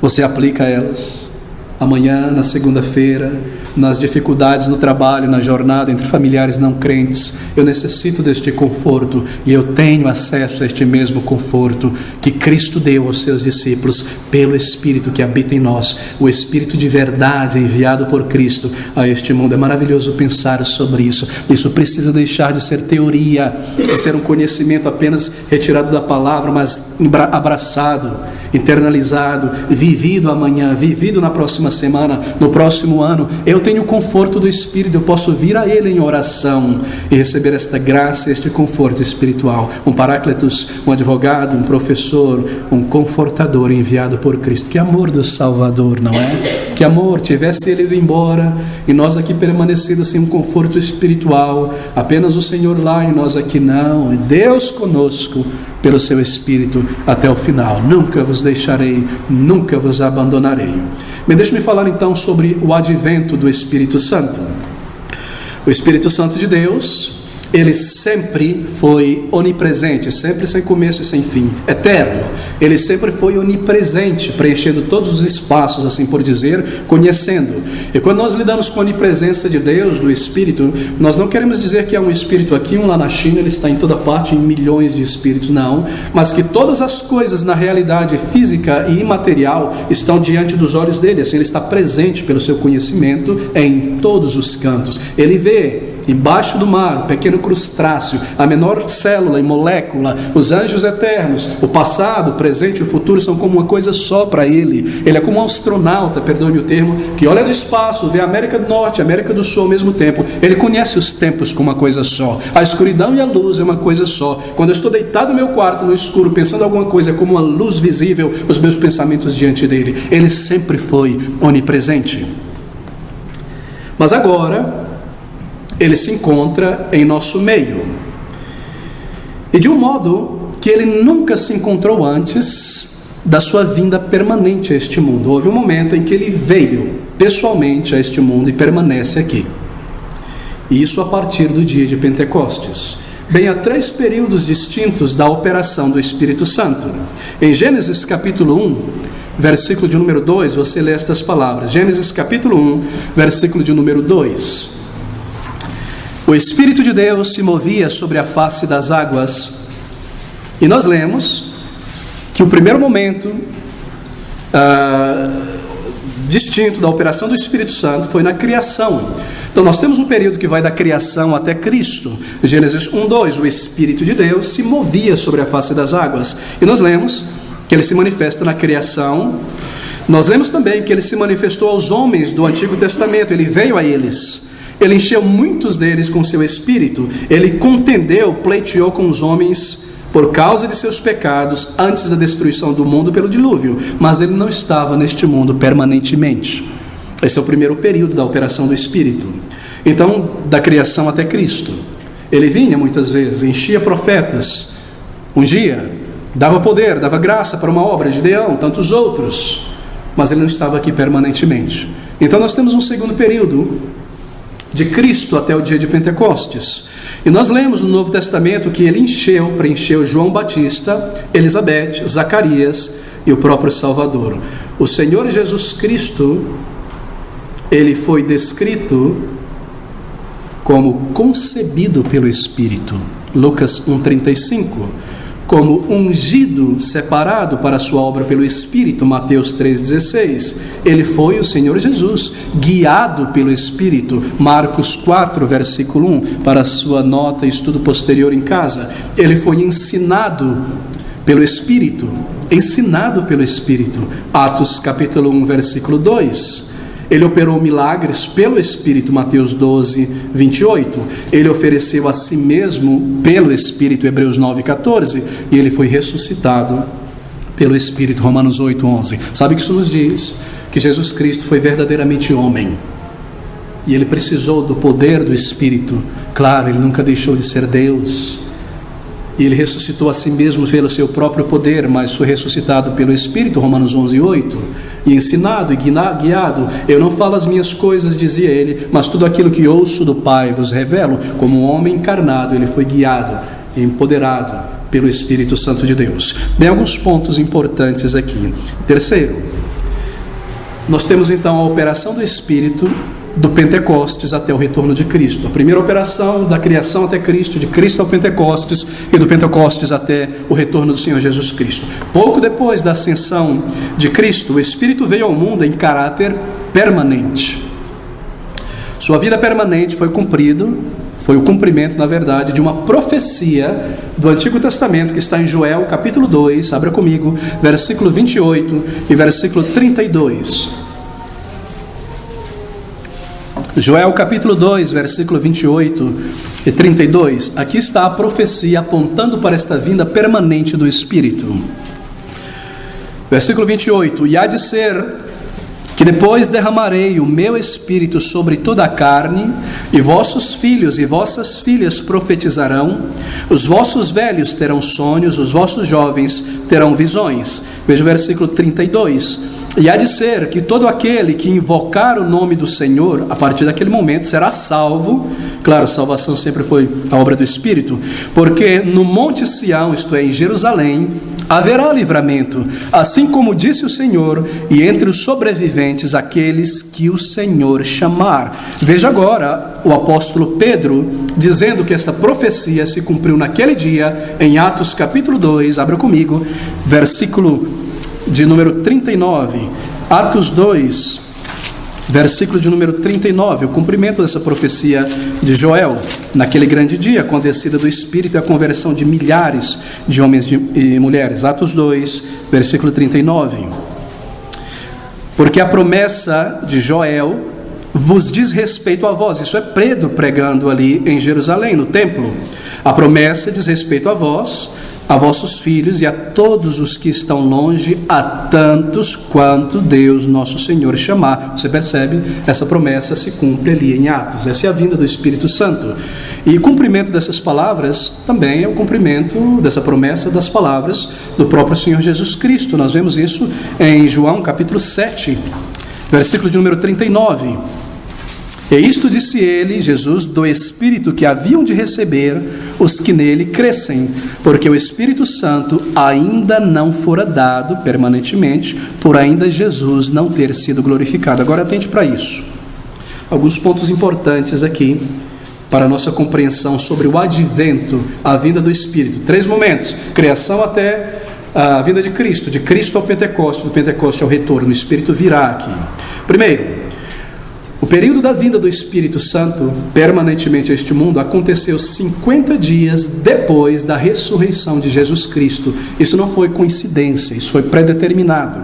Você aplica elas amanhã, na segunda-feira, nas dificuldades no trabalho, na jornada entre familiares não crentes? Eu necessito deste conforto, e eu tenho acesso a este mesmo conforto que Cristo deu aos seus discípulos pelo Espírito que habita em nós, o Espírito de verdade enviado por Cristo a este mundo. É maravilhoso pensar sobre isso. Isso precisa deixar de ser teoria, de ser um conhecimento apenas retirado da palavra, mas abraçado, internalizado, vivido amanhã, vivido na próxima semana, no próximo ano. Eu tenho o conforto do Espírito, eu posso vir a Ele em oração e receber esta graça, este conforto espiritual. Um paráclitos, um advogado, um professor, um confortador enviado por Cristo. Que amor do Salvador, não é? Que amor, tivesse Ele ido embora e nós aqui permanecidos sem um conforto espiritual, apenas o Senhor lá e nós aqui não. Deus conosco pelo seu Espírito até o final. Nunca vos deixarei, nunca vos abandonarei. Mas deixe-me falar então sobre o advento do Espírito Santo. O Espírito Santo de Deus, ele sempre foi onipresente, sempre sem começo e sem fim, eterno. Ele sempre foi onipresente, preenchendo todos os espaços, assim por dizer, conhecendo. E quando nós lidamos com a onipresença de Deus, do Espírito, nós não queremos dizer que há um Espírito aqui, um lá na China, ele está em toda parte, em milhões de Espíritos, não. Mas que todas as coisas na realidade física e imaterial estão diante dos olhos dele, assim ele está presente pelo seu conhecimento em todos os cantos. Ele vê embaixo do mar, o pequeno crustáceo, a menor célula e molécula, os anjos eternos, o passado, o presente e o futuro são como uma coisa só para ele. Ele é como um astronauta, perdoe-me o termo, que olha do espaço, vê a América do Norte, a América do Sul ao mesmo tempo. Ele conhece os tempos como uma coisa só. A escuridão e a luz é uma coisa só. Quando eu estou deitado no meu quarto, no escuro, pensando em alguma coisa, é como uma luz visível, os meus pensamentos diante dele. Ele sempre foi onipresente. Mas agora ele se encontra em nosso meio, e de um modo que ele nunca se encontrou antes, da sua vinda permanente a este mundo. Houve um momento em que ele veio pessoalmente a este mundo e permanece aqui. E isso a partir do dia de Pentecostes. Bem, há 3 períodos distintos da operação do Espírito Santo. Em Gênesis capítulo 1, versículo de número 2, você lê estas palavras. Gênesis capítulo 1, versículo de número 2. O Espírito de Deus se movia sobre a face das águas. E nós lemos que o primeiro momento distinto da operação do Espírito Santo foi na criação. Então nós temos um período que vai da criação até Cristo. Gênesis 1:2, o Espírito de Deus se movia sobre a face das águas. E nós lemos que ele se manifesta na criação. Nós lemos também que ele se manifestou aos homens do Antigo Testamento, ele veio a eles. Ele encheu muitos deles com seu Espírito. Ele contendeu, pleiteou com os homens por causa de seus pecados antes da destruição do mundo pelo dilúvio. Mas ele não estava neste mundo permanentemente. Esse é o primeiro período da operação do Espírito. Então, da criação até Cristo. Ele vinha muitas vezes, enchia profetas, ungia, dava poder, dava graça para uma obra, Gideão, tantos outros. Mas ele não estava aqui permanentemente. Então nós temos um segundo período, de Cristo até o dia de Pentecostes. E nós lemos no Novo Testamento que ele preencheu João Batista, Elizabeth, Zacarias e o próprio Salvador. O Senhor Jesus Cristo, ele foi descrito como concebido pelo Espírito. Lucas 1:35. Como ungido, separado para a sua obra pelo Espírito, Mateus 3,16. Ele foi o Senhor Jesus, guiado pelo Espírito, Marcos 4, versículo 1, para a sua nota e estudo posterior em casa. Ele foi ensinado pelo Espírito, Atos capítulo 1, versículo 2. Ele operou milagres pelo Espírito, Mateus 12, 28. Ele ofereceu a si mesmo pelo Espírito, Hebreus 9, 14. E ele foi ressuscitado pelo Espírito, Romanos 8, 11. Sabe que isso nos diz que Jesus Cristo foi verdadeiramente homem. E ele precisou do poder do Espírito. Claro, ele nunca deixou de ser Deus. E ele ressuscitou a si mesmo pelo seu próprio poder, mas foi ressuscitado pelo Espírito, Romanos 11, 8. E ensinado e guiado. Eu não falo as minhas coisas, dizia ele, mas tudo aquilo que ouço do Pai vos revelo. Como um homem encarnado, ele foi guiado e empoderado pelo Espírito Santo de Deus. Bem, alguns pontos importantes aqui. Terceiro, nós temos então a operação do Espírito do Pentecostes até o retorno de Cristo. A primeira operação da criação até Cristo, de Cristo ao Pentecostes, e do Pentecostes até o retorno do Senhor Jesus Cristo. Pouco depois da ascensão de Cristo, o Espírito veio ao mundo em caráter permanente. Sua vida permanente foi o cumprimento, na verdade, de uma profecia do Antigo Testamento que está em Joel, capítulo 2, abra comigo, versículo 28 e versículo 32. Joel capítulo 2, versículo 28 e 32. Aqui está a profecia apontando para esta vinda permanente do Espírito. Versículo 28. E há de ser que depois derramarei o meu Espírito sobre toda a carne, e vossos filhos e vossas filhas profetizarão, os vossos velhos terão sonhos, os vossos jovens terão visões. Veja o versículo 32. E há de ser que todo aquele que invocar o nome do Senhor, a partir daquele momento será salvo. Claro, salvação sempre foi a obra do Espírito, porque no Monte Sião, isto é, em Jerusalém, haverá livramento, assim como disse o Senhor, e entre os sobreviventes aqueles que o Senhor chamar. Veja agora o apóstolo Pedro dizendo que essa profecia se cumpriu naquele dia, em Atos capítulo 2, abra comigo, versículo de número 39, Atos 2, versículo de número 39, o cumprimento dessa profecia de Joel, naquele grande dia, com a descida do Espírito e a conversão de milhares de homens e mulheres. Atos 2, versículo 39. Porque a promessa de Joel vos diz respeito a vós. Isso é Pedro pregando ali em Jerusalém, no templo. A promessa diz respeito a vós, a vossos filhos e a todos os que estão longe, a tantos quanto Deus nosso Senhor chamar. Você percebe? Essa promessa se cumpre ali em Atos. Essa é a vinda do Espírito Santo. E o cumprimento dessas palavras também é o cumprimento dessa promessa das palavras do próprio Senhor Jesus Cristo. Nós vemos isso em João capítulo 7, versículo de número 39. E isto disse ele, Jesus, do Espírito que haviam de receber os que nele crescem, porque o Espírito Santo ainda não fora dado permanentemente, por ainda Jesus não ter sido glorificado. Agora atente para isso. Alguns pontos importantes aqui para a nossa compreensão sobre o advento, a vinda do Espírito. 3 momentos: criação até a vinda de Cristo ao Pentecoste, do Pentecoste ao retorno. O Espírito virá aqui. Primeiro, o período da vinda do Espírito Santo permanentemente a este mundo aconteceu 50 dias depois da ressurreição de Jesus Cristo. Isso não foi coincidência, isso foi predeterminado.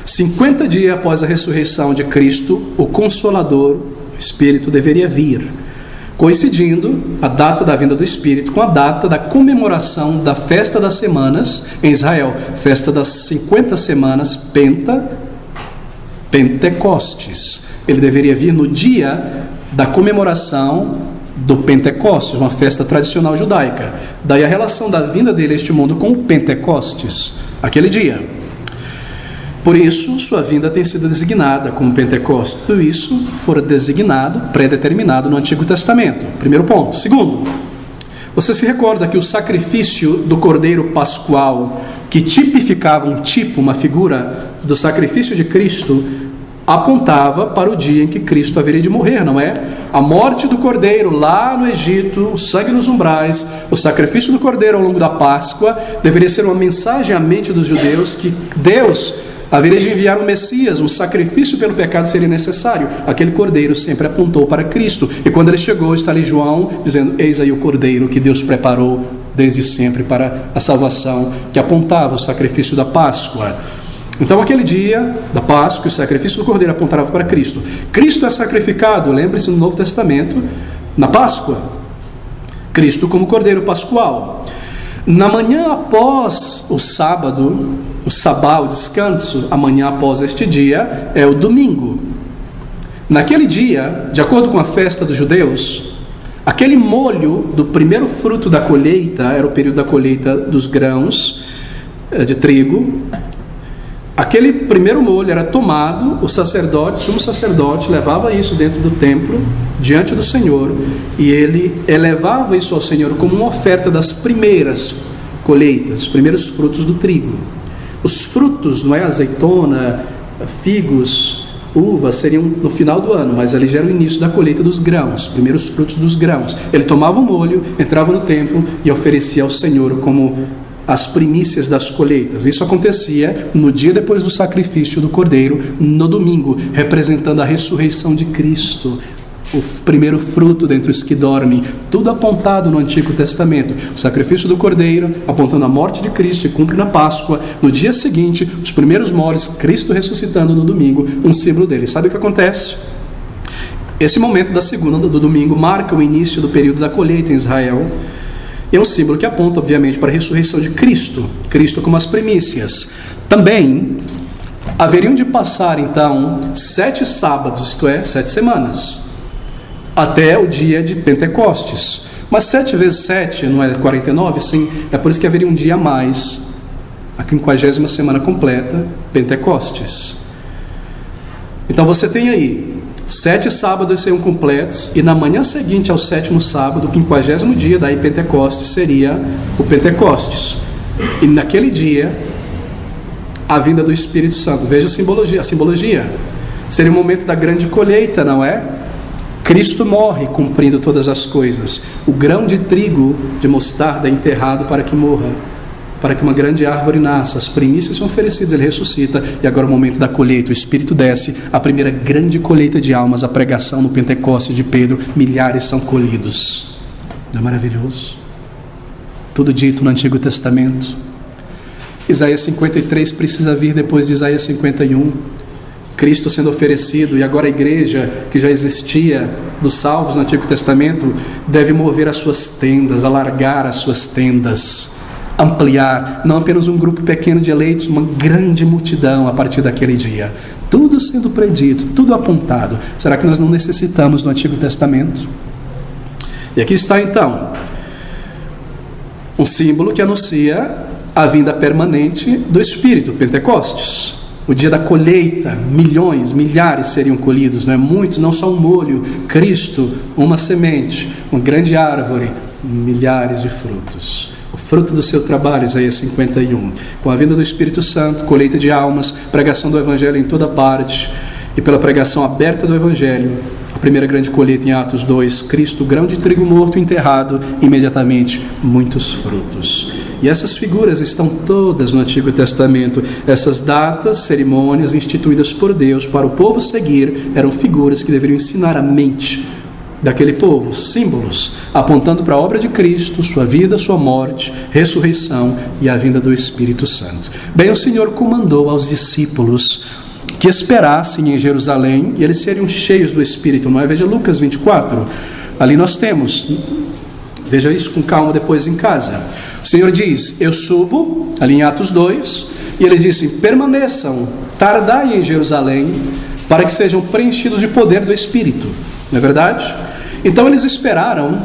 50 dias após a ressurreição de Cristo, o Consolador, o Espírito, deveria vir, coincidindo a data da vinda do Espírito com a data da comemoração da festa das semanas em Israel, festa das 50 semanas, Pentecostes. Ele deveria vir no dia da comemoração do Pentecostes, uma festa tradicional judaica. Daí a relação da vinda dele a este mundo com o Pentecostes, aquele dia. Por isso, sua vinda tem sido designada como Pentecostes. Tudo isso fora designado, predeterminado no Antigo Testamento. Primeiro ponto. Segundo, você se recorda que o sacrifício do Cordeiro Pascual, que tipificava uma figura do sacrifício de Cristo, apontava para o dia em que Cristo haveria de morrer, não é? A morte do Cordeiro lá no Egito, o sangue nos umbrais, o sacrifício do Cordeiro ao longo da Páscoa, deveria ser uma mensagem à mente dos judeus que Deus haveria de enviar um Messias, um sacrifício pelo pecado seria necessário. Aquele Cordeiro sempre apontou para Cristo. E quando ele chegou, está ali João dizendo: eis aí o Cordeiro que Deus preparou desde sempre para a salvação, que apontava o sacrifício da Páscoa. Então aquele dia da Páscoa, o sacrifício do Cordeiro apontava para Cristo. Cristo é sacrificado, lembre-se, no Novo Testamento, na Páscoa. Cristo como Cordeiro Pascual. Na manhã após o sábado, o sabá, o descanso, a manhã após este dia é o domingo. Naquele dia, de acordo com a festa dos judeus, aquele molho do primeiro fruto da colheita, era o período da colheita dos grãos de trigo. Aquele primeiro molho era tomado, o sacerdote, o sumo sacerdote, levava isso dentro do templo, diante do Senhor, e ele elevava isso ao Senhor como uma oferta das primeiras colheitas, os primeiros frutos do trigo. Os frutos, não é, azeitona, figos, uvas, seriam no final do ano, mas ali já era o início da colheita dos grãos, primeiros frutos dos grãos. Ele tomava o molho, entrava no templo e oferecia ao Senhor como as primícias das colheitas. Isso acontecia no dia depois do sacrifício do Cordeiro, no domingo, representando a ressurreição de Cristo, o primeiro fruto dentre os que dormem, tudo apontado no Antigo Testamento. O sacrifício do Cordeiro, apontando a morte de Cristo, e cumpre na Páscoa. No dia seguinte, os primeiros moles, Cristo ressuscitando no domingo, um símbolo dele. Sabe o que acontece? Esse momento da segunda, do domingo, marca o início do período da colheita em Israel. É um símbolo que aponta, obviamente, para a ressurreição de Cristo. Cristo como as primícias. Também haveriam de passar, então, 7 sábados, isto é, 7 semanas, até o dia de Pentecostes. Mas 7 vezes 7 não é 49? Sim, é por isso que haveria um dia a mais, a 50ª semana completa, Pentecostes. Então você tem aí 7 sábados seriam completos, e na manhã seguinte ao 7º sábado, o 50º dia, daí Pentecostes, seria o Pentecostes. E naquele dia, a vinda do Espírito Santo. Veja a simbologia. Seria o momento da grande colheita, não é? Cristo morre cumprindo todas as coisas. O grão de trigo de mostarda é enterrado para que morra, para que uma grande árvore nasça. As primícias são oferecidas, ele ressuscita, e agora é o momento da colheita. O Espírito desce, a primeira grande colheita de almas, a pregação no Pentecostes de Pedro, milhares são colhidos. Não é maravilhoso? Tudo dito no Antigo Testamento. Isaías 53 precisa vir depois de Isaías 51. Cristo sendo oferecido, e agora a igreja, que já existia dos salvos no Antigo Testamento, deve mover as suas tendas, alargar as suas tendas, ampliar, não apenas um grupo pequeno de eleitos, uma grande multidão a partir daquele dia. Tudo sendo predito, tudo apontado. Será que nós não necessitamos do Antigo Testamento? E aqui está então um símbolo que anuncia a vinda permanente do Espírito, Pentecostes. O dia da colheita, milhões, milhares seriam colhidos, não é? Muitos, não só um molho, Cristo, uma semente, uma grande árvore, milhares de frutos. O fruto do seu trabalho, Isaías 51. Com a vinda do Espírito Santo, colheita de almas, pregação do Evangelho em toda parte, e pela pregação aberta do Evangelho, a primeira grande colheita em Atos 2, Cristo, grão de trigo morto, enterrado, imediatamente muitos frutos. E essas figuras estão todas no Antigo Testamento. Essas datas, cerimônias instituídas por Deus para o povo seguir, eram figuras que deveriam ensinar a mente daquele povo, símbolos, apontando para a obra de Cristo, sua vida, sua morte, ressurreição e a vinda do Espírito Santo. Bem, o Senhor comandou aos discípulos que esperassem em Jerusalém e eles seriam cheios do Espírito, não é? Veja Lucas 24, ali nós temos, veja isso com calma depois em casa. O Senhor diz, eu subo, ali em Atos 2, e eles dizem, permaneçam, tardai em Jerusalém, para que sejam preenchidos de poder do Espírito, não é verdade? Então eles esperaram,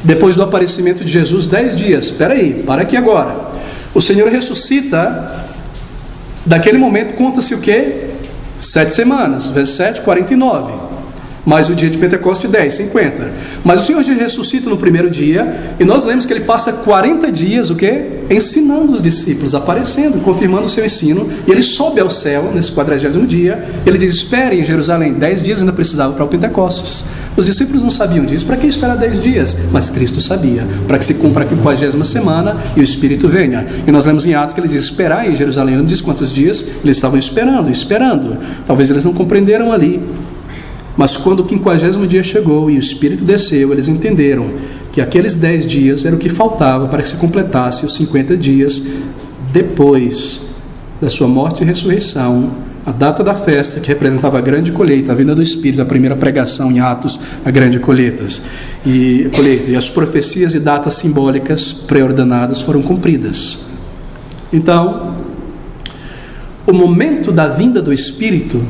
depois do aparecimento de Jesus, 10 dias, espera aí, para aqui agora. O Senhor ressuscita, daquele momento conta-se o quê? 7 semanas, verso 7, 49. Mais o dia de Pentecoste, 10, 50. Mas o Senhor ressuscita no primeiro dia, e nós lemos que ele passa 40 dias, o quê? Ensinando os discípulos, aparecendo, confirmando o seu ensino, e ele sobe ao céu, nesse 40º dia, ele diz, esperem em Jerusalém, 10 dias ainda precisavam para o Pentecostes. Os discípulos não sabiam disso, para que esperar 10 dias? Mas Cristo sabia, para que se cumpra a 50ª semana e o Espírito venha. E nós lemos em Atos que ele diz, esperar em Jerusalém, não diz quantos dias, eles estavam esperando. Talvez eles não compreenderam ali. Mas quando o 50º dia chegou e o Espírito desceu, eles entenderam que aqueles 10 dias era o que faltava para que se completasse os 50 dias depois da sua morte e ressurreição, a data da festa que representava a grande colheita, a vinda do Espírito, a primeira pregação em Atos, a grande colheita. E as profecias e datas simbólicas pré-ordenadas foram cumpridas. Então, o momento da vinda do Espírito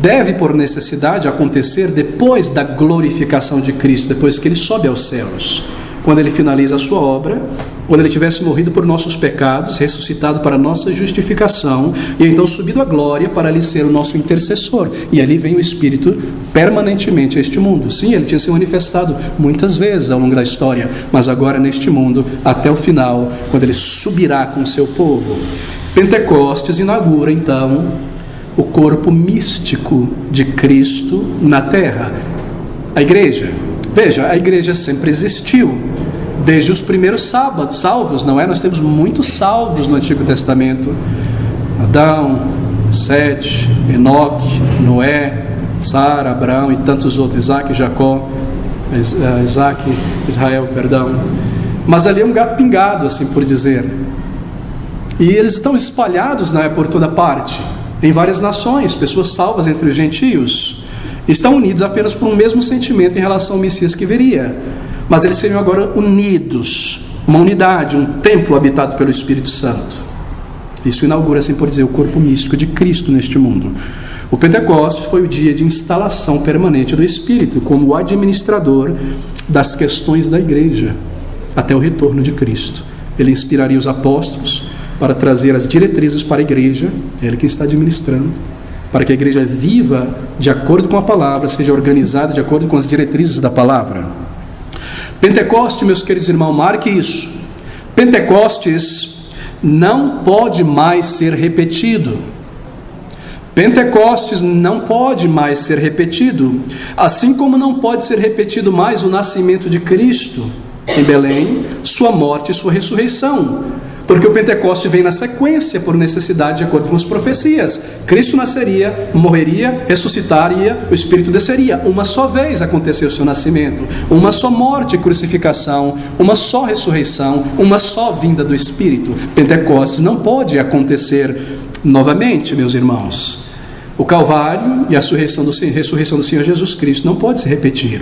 deve, por necessidade, acontecer depois da glorificação de Cristo, depois que ele sobe aos céus, quando ele finaliza a sua obra, quando ele tivesse morrido por nossos pecados, ressuscitado para nossa justificação, e então subido à glória para ali ser o nosso intercessor. E ali vem o Espírito permanentemente a este mundo. Sim, ele tinha se manifestado muitas vezes ao longo da história, mas agora neste mundo, até o final, quando ele subirá com o seu povo. Pentecostes inaugura, então, o corpo místico de Cristo na terra, a igreja. Veja, a igreja sempre existiu, desde os primeiros salvos, não é? Nós temos muitos salvos no Antigo Testamento, Adão, Sete, Enoque, Noé, Sara, Abraão e tantos outros, Israel, mas ali é um gato pingado, assim por dizer, e eles estão espalhados, não é, por toda parte, em várias nações. Pessoas salvas entre os gentios estão unidos apenas por um mesmo sentimento em relação ao Messias que viria, mas eles seriam agora unidos, uma unidade, um templo habitado pelo Espírito Santo. Isso inaugura, assim por dizer, o corpo místico de Cristo neste mundo. O Pentecostes foi o dia de instalação permanente do Espírito como administrador das questões da igreja até o retorno de Cristo. Ele inspiraria os apóstolos para trazer as diretrizes para a igreja, é ele quem está administrando, para que a igreja viva de acordo com a palavra, seja organizada de acordo com as diretrizes da palavra. Pentecostes, meus queridos irmãos, marque isso. Pentecostes não pode mais ser repetido. Pentecostes não pode mais ser repetido, assim como não pode ser repetido mais o nascimento de Cristo em Belém, sua morte e sua ressurreição. Porque o Pentecoste vem na sequência por necessidade, de acordo com as profecias. Cristo nasceria, morreria, ressuscitaria, o Espírito desceria. Uma só vez aconteceu o seu nascimento, uma só morte e crucificação, uma só ressurreição, uma só vinda do Espírito. Pentecostes não pode acontecer novamente, meus irmãos. O Calvário e a ressurreição do Senhor Jesus Cristo não pode se repetir.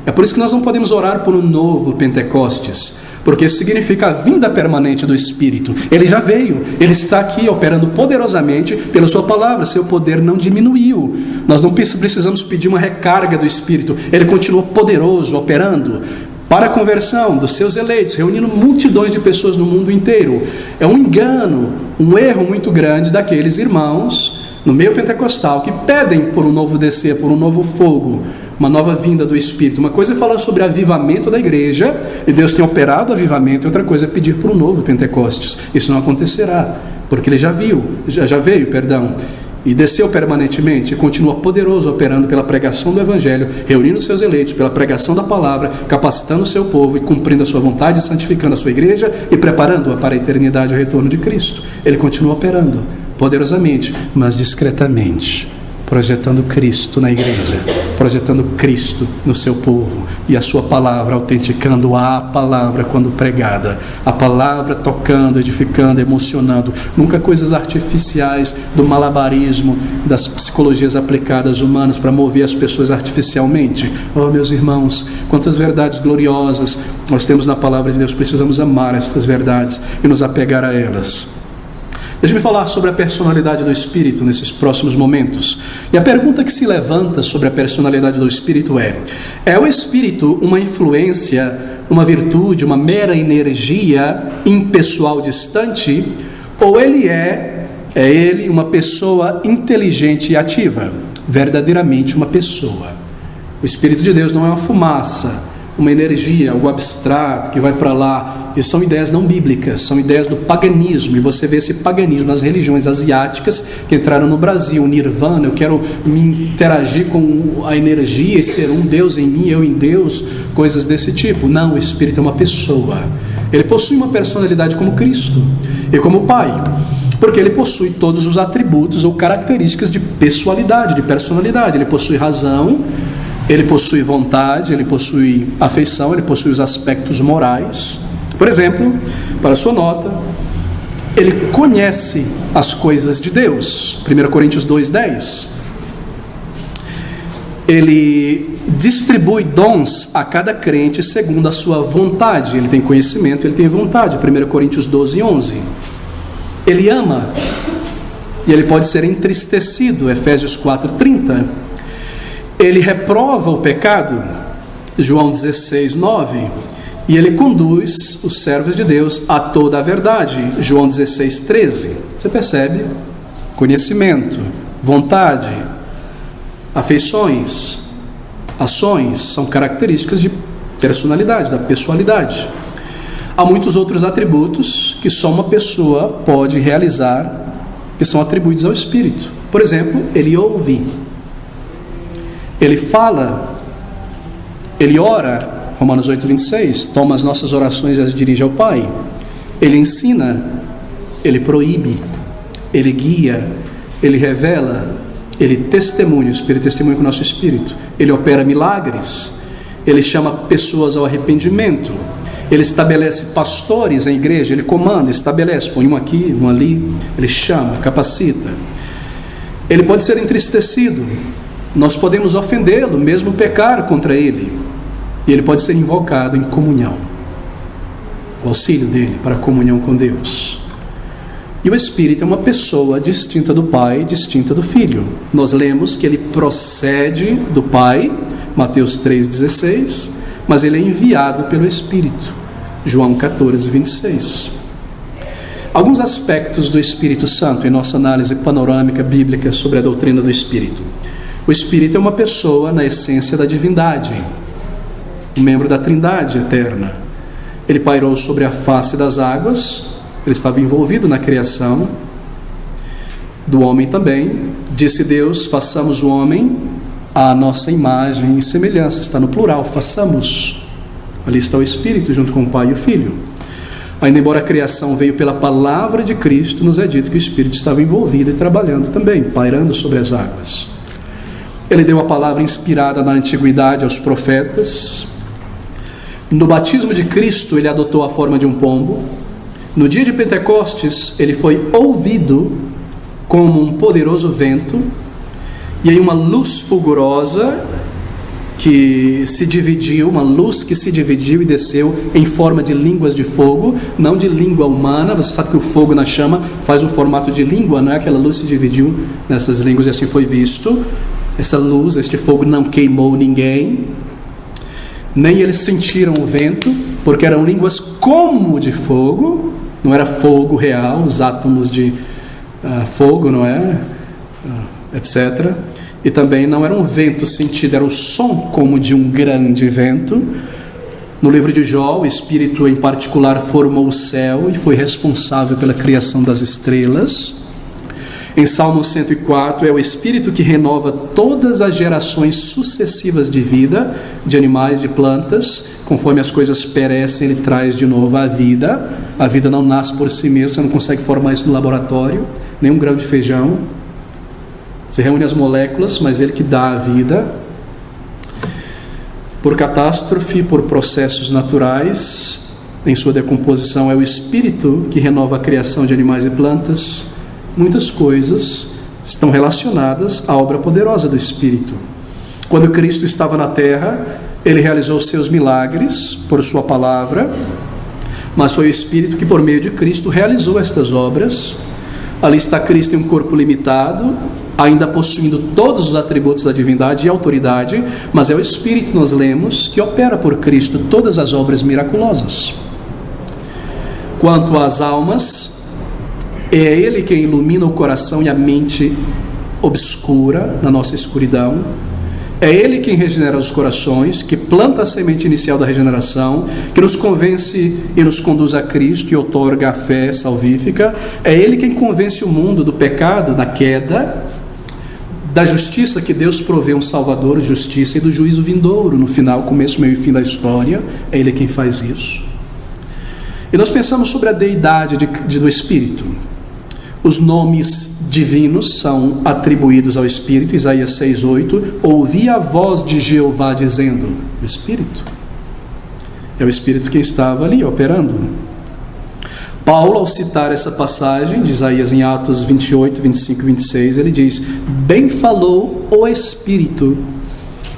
É por isso que nós não podemos orar por um novo Pentecostes, porque isso significa a vinda permanente do Espírito. Ele já veio, ele está aqui operando poderosamente pela sua palavra, seu poder não diminuiu. Nós não precisamos pedir uma recarga do Espírito, ele continua poderoso, operando. para a conversão dos seus eleitos, reunindo multidões de pessoas no mundo inteiro. É um engano, um erro muito grande daqueles irmãos no meio pentecostal que pedem por um novo descer, por um novo fogo, uma nova vinda do Espírito. Uma coisa é falar sobre avivamento da igreja, e Deus tem operado avivamento, e outra coisa é pedir por um novo Pentecostes. Isso não acontecerá, porque ele já veio, e desceu permanentemente, e continua poderoso, operando pela pregação do Evangelho, reunindo seus eleitos, pela pregação da palavra, capacitando o seu povo e cumprindo a sua vontade, santificando a sua igreja e preparando-a para a eternidade, o retorno de Cristo. Ele continua operando poderosamente, mas discretamente, projetando Cristo na igreja, projetando Cristo no seu povo, e a sua palavra, autenticando a palavra quando pregada, a palavra tocando, edificando, emocionando, nunca coisas artificiais do malabarismo, das psicologias aplicadas humanas para mover as pessoas artificialmente. Oh, meus irmãos, quantas verdades gloriosas nós temos na palavra de Deus. Precisamos amar estas verdades e nos apegar a elas. Deixa-me falar sobre a personalidade do Espírito nesses próximos momentos. E a pergunta que se levanta sobre a personalidade do Espírito é o Espírito uma influência, uma virtude, uma mera energia impessoal distante, ou ele é ele uma pessoa inteligente e ativa, verdadeiramente uma pessoa? O Espírito de Deus não é uma fumaça, uma energia, algo abstrato que vai para lá. Isso são ideias não bíblicas, são ideias do paganismo, e você vê esse paganismo nas religiões asiáticas que entraram no Brasil. O Nirvana, eu quero me interagir com a energia e ser um Deus em mim, eu em Deus, coisas desse tipo. Não, o Espírito é uma pessoa. Ele possui uma personalidade como Cristo e como Pai, porque ele possui todos os atributos ou características de pessoalidade, de personalidade. Ele possui razão, ele possui vontade, ele possui afeição, ele possui os aspectos morais. Por exemplo, para sua nota, ele conhece as coisas de Deus. 1 Coríntios 2:10. Ele distribui dons a cada crente segundo a sua vontade. Ele tem conhecimento, ele tem vontade. 1 Coríntios 12:11. Ele ama e ele pode ser entristecido. Efésios 4:30. Ele reprova o pecado. João 16:9. E ele conduz os servos de Deus a toda a verdade. João 16:13. Você percebe? Conhecimento, vontade, afeições, ações são características de personalidade, da pessoalidade. Há muitos outros atributos que só uma pessoa pode realizar, que são atribuídos ao Espírito. Por exemplo, ele ouve, ele fala, ele ora. Romanos 8:26, toma as nossas orações e as dirige ao Pai. Ele ensina, ele proíbe, ele guia, ele revela, ele testemunha, o Espírito testemunha com o nosso Espírito. Ele opera milagres, ele chama pessoas ao arrependimento, ele estabelece pastores em igreja, ele comanda, estabelece, põe um aqui, um ali, ele chama, capacita. Ele pode ser entristecido, nós podemos ofendê-lo, mesmo pecar contra ele. E ele pode ser invocado em comunhão, o auxílio dele para a comunhão com Deus. E o Espírito é uma pessoa distinta do Pai, distinta do Filho. Nós lemos que ele procede do Pai, Mateus 3,16, mas ele é enviado pelo Espírito, João 14,26. Alguns aspectos do Espírito Santo em nossa análise panorâmica bíblica sobre a doutrina do Espírito. O Espírito é uma pessoa na essência da divindade, um membro da Trindade eterna. Ele pairou sobre a face das águas, ele estava envolvido na criação do homem também. Disse Deus, façamos o homem à nossa imagem e semelhança. Está no plural, façamos. Ali está o Espírito junto com o Pai e o Filho. Ainda embora a criação veio pela palavra de Cristo, nos é dito que o Espírito estava envolvido e trabalhando também, pairando sobre as águas. Ele deu a palavra inspirada na antiguidade aos profetas. No batismo de Cristo, ele adotou a forma de um pombo. No dia de Pentecostes, ele foi ouvido como um poderoso vento, e aí uma luz fulgurosa que se dividiu, uma luz que se dividiu e desceu em forma de línguas de fogo, não de língua humana. Você sabe que o fogo na chama faz um formato de língua, não é? Aquela luz se dividiu nessas línguas e assim foi visto. Essa luz, este fogo não queimou ninguém. nem eles sentiram o vento, porque eram línguas como de fogo, não era fogo real, os átomos de fogo, não é? Etc. E também não era um vento sentido, era o som como de um grande vento. No livro de Jó, o Espírito em particular formou o céu e foi responsável pela criação das estrelas. Em Salmo 104, é o Espírito que renova todas as gerações sucessivas de vida, de animais, de plantas. Conforme as coisas perecem, Ele traz de novo a vida. A vida não nasce por si mesmo, você não consegue formar isso no laboratório, nem um grão de feijão. Você reúne as moléculas, mas Ele que dá a vida. Por catástrofe, por processos naturais, em sua decomposição, é o Espírito que renova a criação de animais e plantas. Muitas coisas estão relacionadas à obra poderosa do Espírito. Quando Cristo estava na terra, Ele realizou seus milagres por sua palavra, mas foi o Espírito que por meio de Cristo realizou estas obras. Ali está Cristo em um corpo limitado, ainda possuindo todos os atributos da divindade e autoridade, mas é o Espírito, nós lemos, que opera por Cristo todas as obras miraculosas. Quanto às almas, é Ele quem ilumina o coração e a mente obscura, na nossa escuridão. É Ele quem regenera os corações, que planta a semente inicial da regeneração, que nos convence e nos conduz a Cristo e outorga a fé salvífica. É Ele quem convence o mundo do pecado, da queda, da justiça, que Deus provê um Salvador, justiça, e do juízo vindouro, no final, começo, meio e fim da história. É Ele quem faz isso. E nós pensamos sobre a deidade do Espírito. Os nomes divinos são atribuídos ao Espírito. Isaías 6:8, ouvi a voz de Jeová dizendo, o Espírito. É o Espírito quem estava ali operando. Paulo, ao citar essa passagem de Isaías em Atos 28, 25 e 26, ele diz, bem falou o Espírito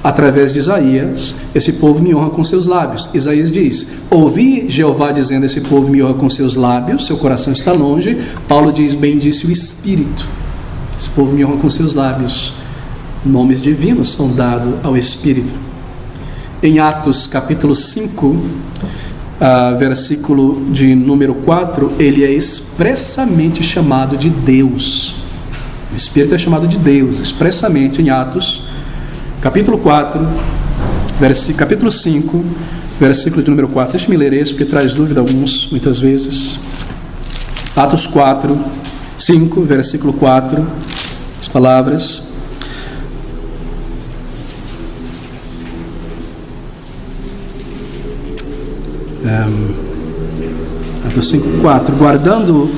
através de Isaías, esse povo me honra com seus lábios. Isaías diz, ouvi Jeová dizendo, esse povo me honra com seus lábios, seu coração está longe. Paulo diz, bem disse o Espírito, esse povo me honra com seus lábios. Nomes divinos são dados ao Espírito. Em Atos capítulo 5, versículo de número 4, ele é expressamente chamado de Deus. O Espírito é chamado de Deus, expressamente em Atos capítulo 4, capítulo 5, versículo de número 4. Deixa-me ler esse, porque traz dúvida muitas vezes. Atos 4, 5, versículo 4, as palavras. Atos 5, 4. Guardando...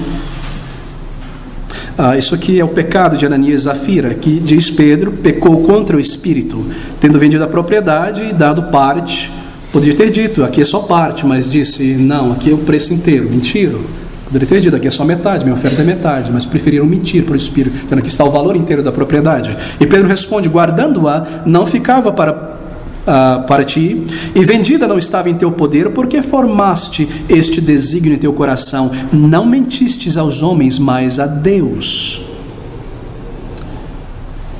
isso aqui é o pecado de Ananias e Zafira, que diz Pedro, pecou contra o Espírito, tendo vendido a propriedade e dado parte. Poderia ter dito, aqui é só parte, mas disse, não, aqui é o preço inteiro. Mentira. Poderia ter dito, aqui é só metade, minha oferta é metade, mas preferiram mentir para o Espírito, dizendo que está o valor inteiro da propriedade. E Pedro responde, guardando-a, não ficava para ti, e vendida não estava em teu poder, porque formaste este desígnio em teu coração, não mentistes aos homens, mas a Deus.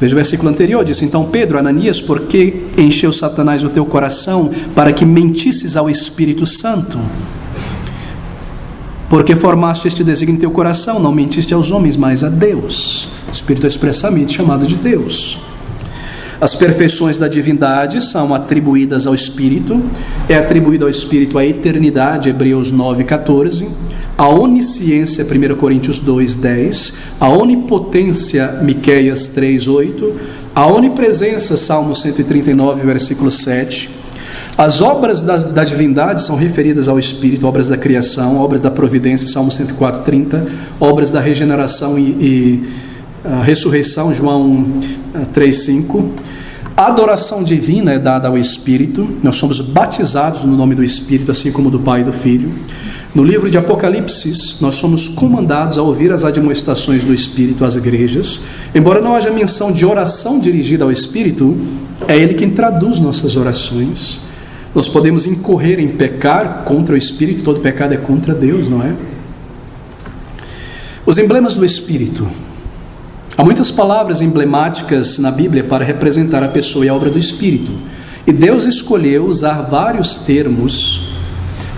Veja o versículo anterior, diz, então Pedro, Ananias, por que encheu Satanás o teu coração, para que mentisses ao Espírito Santo? Porque formaste este desígnio em teu coração, não mentiste aos homens, mas a Deus. O Espírito é expressamente chamado de Deus. As perfeições da divindade são atribuídas ao Espírito. É atribuído ao Espírito a eternidade, Hebreus 9:14, a onisciência, 1 Coríntios 2:10, a onipotência, Miqueias 3:8, a onipresença, Salmo 139, versículo 7. As obras da divindade são referidas ao Espírito, obras da criação, obras da providência, Salmo 104:30, obras da regeneração e a ressurreição, João 3:5. A adoração divina é dada ao Espírito. Nós somos batizados no nome do Espírito, assim como do Pai e do Filho. No livro de Apocalipse, nós somos comandados a ouvir as admoestações do Espírito às igrejas. Embora não haja menção de oração dirigida ao Espírito, é Ele quem traduz nossas orações. Nós podemos incorrer em pecar contra o Espírito, todo pecado é contra Deus, não é? Os emblemas do Espírito. Há muitas palavras emblemáticas na Bíblia para representar a pessoa e a obra do Espírito. E Deus escolheu usar vários termos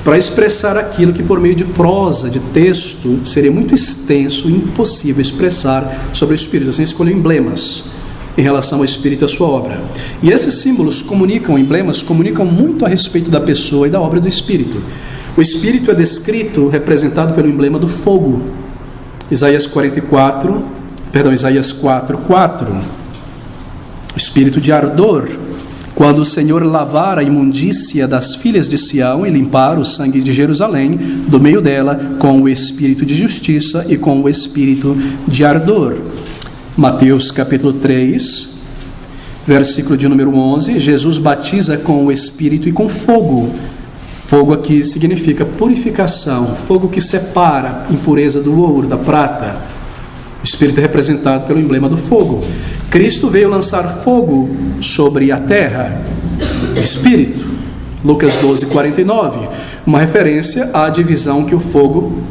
para expressar aquilo que por meio de prosa, de texto, seria muito extenso e impossível expressar sobre o Espírito. Assim, escolheu emblemas em relação ao Espírito e à sua obra. E esses símbolos emblemas comunicam muito a respeito da pessoa e da obra do Espírito. O Espírito é descrito, representado pelo emblema do fogo. Isaías 4:4. O Espírito de ardor. Quando o Senhor lavar a imundícia das filhas de Sião e limpar o sangue de Jerusalém, do meio dela, com o espírito de justiça e com o espírito de ardor. Mateus capítulo 3, versículo de número 11, Jesus batiza com o espírito e com fogo. Fogo aqui significa purificação, fogo que separa a impureza do ouro, da prata. O Espírito é representado pelo emblema do fogo. Cristo veio lançar fogo sobre a terra. Espírito. Lucas 12:49. Uma referência à divisão que o fogo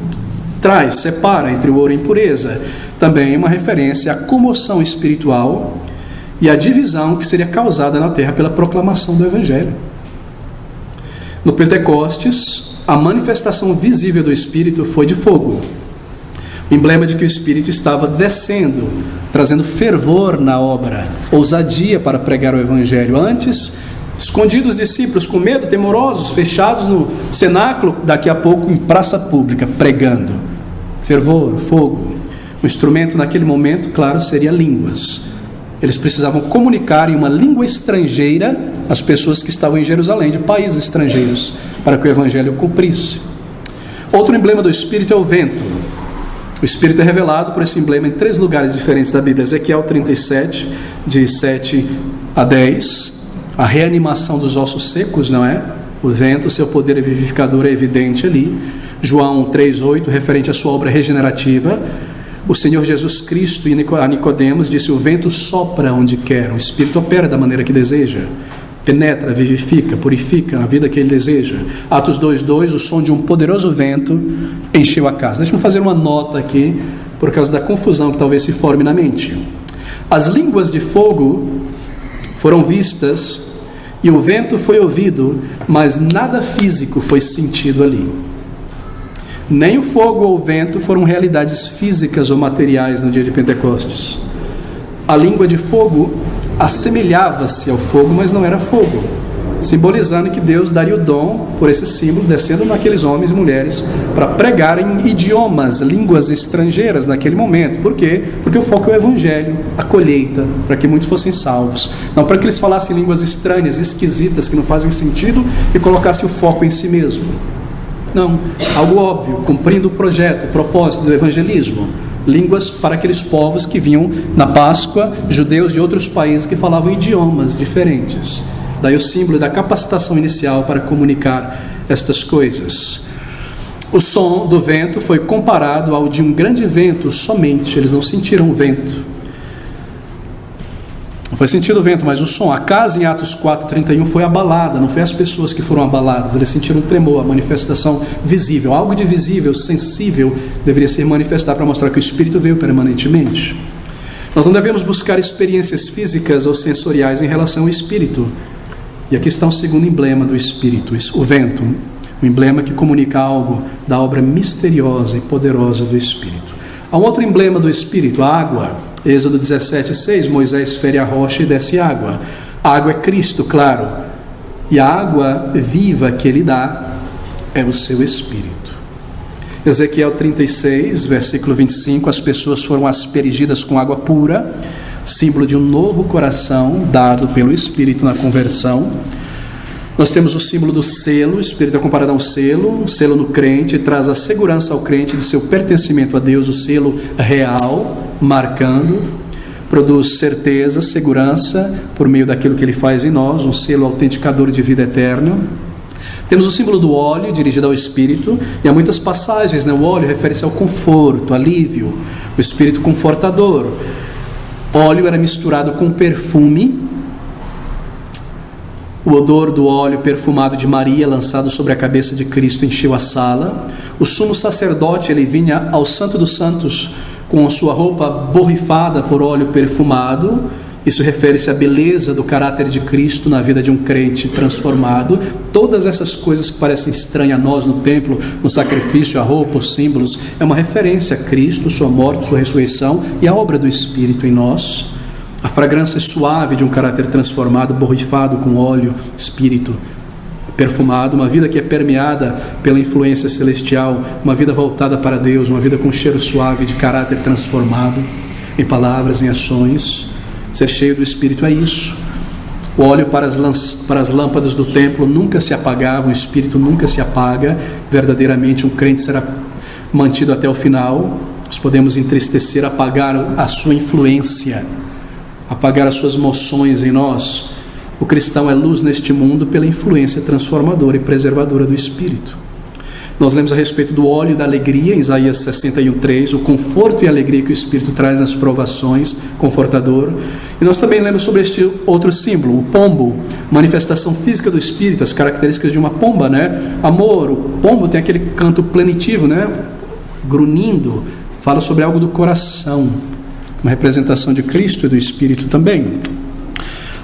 traz, separa entre o ouro e a impureza. Também uma referência à comoção espiritual e à divisão que seria causada na terra pela proclamação do Evangelho. No Pentecostes, a manifestação visível do Espírito foi de fogo. O emblema de que o Espírito estava descendo, trazendo fervor na obra, ousadia para pregar o Evangelho. Antes, escondidos os discípulos com medo, temorosos, fechados no cenáculo, daqui a pouco em praça pública, pregando. Fervor, fogo. O instrumento naquele momento, claro, seria línguas. Eles precisavam comunicar em uma língua estrangeira às pessoas que estavam em Jerusalém, de países estrangeiros, para que o Evangelho cumprisse. Outro emblema do Espírito é o vento. O Espírito é revelado por esse emblema em 3 lugares diferentes da Bíblia. Ezequiel 37, de 7 a 10. A reanimação dos ossos secos, não é? O vento, seu poder vivificador é evidente ali. João 3:8, referente à sua obra regenerativa. O Senhor Jesus Cristo a Nicodemos disse: o vento sopra onde quer, o Espírito opera da maneira que deseja. Penetra, vivifica, purifica a vida que ele deseja. Atos 2:2, o som de um poderoso vento encheu a casa. Deixa eu fazer uma nota aqui, por causa da confusão que talvez se forme na mente. As línguas de fogo foram vistas e o vento foi ouvido, mas nada físico foi sentido ali. Nem o fogo ou o vento foram realidades físicas ou materiais no dia de Pentecostes. A língua de fogo assemelhava-se ao fogo, mas não era fogo, simbolizando que Deus daria o dom, por esse símbolo, descendo naqueles homens e mulheres para pregarem idiomas, línguas estrangeiras naquele momento. Por quê? Porque o foco é o Evangelho, a colheita, para que muitos fossem salvos. Não para que eles falassem línguas estranhas, esquisitas, que não fazem sentido, e colocassem o foco em si mesmo. Não, algo óbvio, cumprindo o projeto, o propósito do evangelismo. Línguas para aqueles povos que vinham na Páscoa, judeus de outros países que falavam idiomas diferentes. Daí o símbolo da capacitação inicial para comunicar estas coisas. O som do vento foi comparado ao de um grande vento somente. Eles não sentiram o vento. Não foi sentido o vento, mas o som. A casa em Atos 4:31 foi abalada, não foi as pessoas que foram abaladas. Eles sentiram um tremor, a manifestação visível. Algo de visível, sensível, deveria ser manifestado para mostrar que o Espírito veio permanentemente. Nós não devemos buscar experiências físicas ou sensoriais em relação ao Espírito. E aqui está o segundo emblema do Espírito, o vento. Um emblema que comunica algo da obra misteriosa e poderosa do Espírito. Há um outro emblema do Espírito, a água. Êxodo 17:6, Moisés fere a rocha e desce água. A água é Cristo, claro. E a água viva que ele dá é o seu Espírito. Ezequiel 36, versículo 25, as pessoas foram aspergidas com água pura, símbolo de um novo coração dado pelo Espírito na conversão. Nós temos o símbolo do selo. O Espírito é comparado a um selo no crente, traz a segurança ao crente de seu pertencimento a Deus, o selo real, marcando, produz certeza, segurança, por meio daquilo que ele faz em nós, um selo autenticador de vida eterna. Temos o símbolo do óleo, dirigido ao Espírito, e há muitas passagens, né? O óleo refere-se ao conforto, alívio, o Espírito confortador. Óleo era misturado com perfume. O odor do óleo perfumado de Maria, lançado sobre a cabeça de Cristo, encheu a sala. O sumo sacerdote, ele vinha ao Santo dos Santos com a sua roupa borrifada por óleo perfumado, Isso refere-se à beleza do caráter de Cristo na vida de um crente transformado. Todas essas coisas que parecem estranhas a nós no templo, no sacrifício, a roupa, os símbolos, é uma referência a Cristo, sua morte, sua ressurreição e a obra do Espírito em nós. A fragrância suave de um caráter transformado, borrifado com óleo, Espírito perfumado, uma vida que é permeada pela influência celestial, uma vida voltada para Deus, uma vida com cheiro suave de caráter transformado, em palavras, em ações. Ser cheio do Espírito é isso. O óleo para as lâmpadas do templo nunca se apagava, o Espírito nunca se apaga. Verdadeiramente um crente será mantido até o final. Nós podemos entristecer, apagar a sua influência, apagar as suas moções em nós. O cristão é luz neste mundo pela influência transformadora e preservadora do Espírito. Nós lemos a respeito do óleo da alegria, em Isaías 61:3, o conforto e a alegria que o Espírito traz nas provações, confortador. E nós também lemos sobre este outro símbolo, o pombo, manifestação física do Espírito, as características de uma pomba, né? Amor, o pombo tem aquele canto plenitivo, né? Grunhindo, fala sobre algo do coração, uma representação de Cristo e do Espírito também.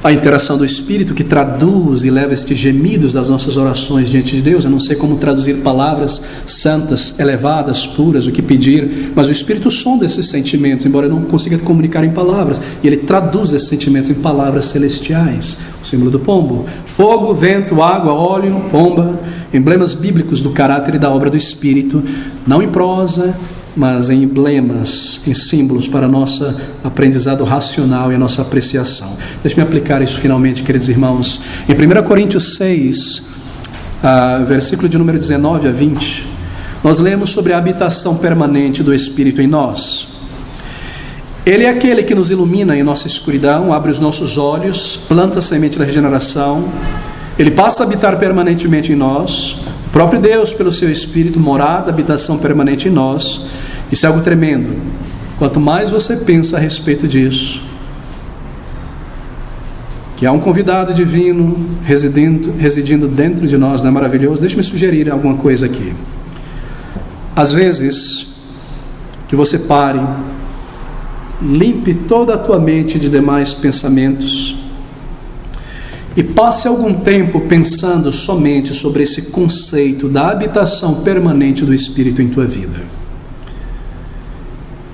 A interação do Espírito que traduz e leva estes gemidos das nossas orações diante de Deus. Eu não sei como traduzir palavras santas, elevadas, puras, o que pedir, mas o Espírito sonda esses sentimentos, embora eu não consiga comunicar em palavras, e ele traduz esses sentimentos em palavras celestiais. O símbolo do pombo: fogo, vento, água, óleo, pomba, emblemas bíblicos do caráter e da obra do Espírito, não em prosa, mas em emblemas, em símbolos para nosso aprendizado racional e a nossa apreciação. Deixe-me aplicar isso finalmente, queridos irmãos. Em 1 Coríntios 6, versículo de número 19 a 20, nós lemos sobre a habitação permanente do Espírito em nós. Ele é aquele que nos ilumina em nossa escuridão, abre os nossos olhos, planta a semente da regeneração. Ele passa a habitar permanentemente em nós. O próprio Deus, pelo seu Espírito, morada, habitação permanente em nós. Isso é algo tremendo. Quanto mais você pensa a respeito disso, que há um convidado divino residindo dentro de nós, não é maravilhoso? Deixe-me sugerir alguma coisa aqui. Às vezes, que você pare, limpe toda a tua mente de demais pensamentos e passe algum tempo pensando somente sobre esse conceito da habitação permanente do Espírito em tua vida.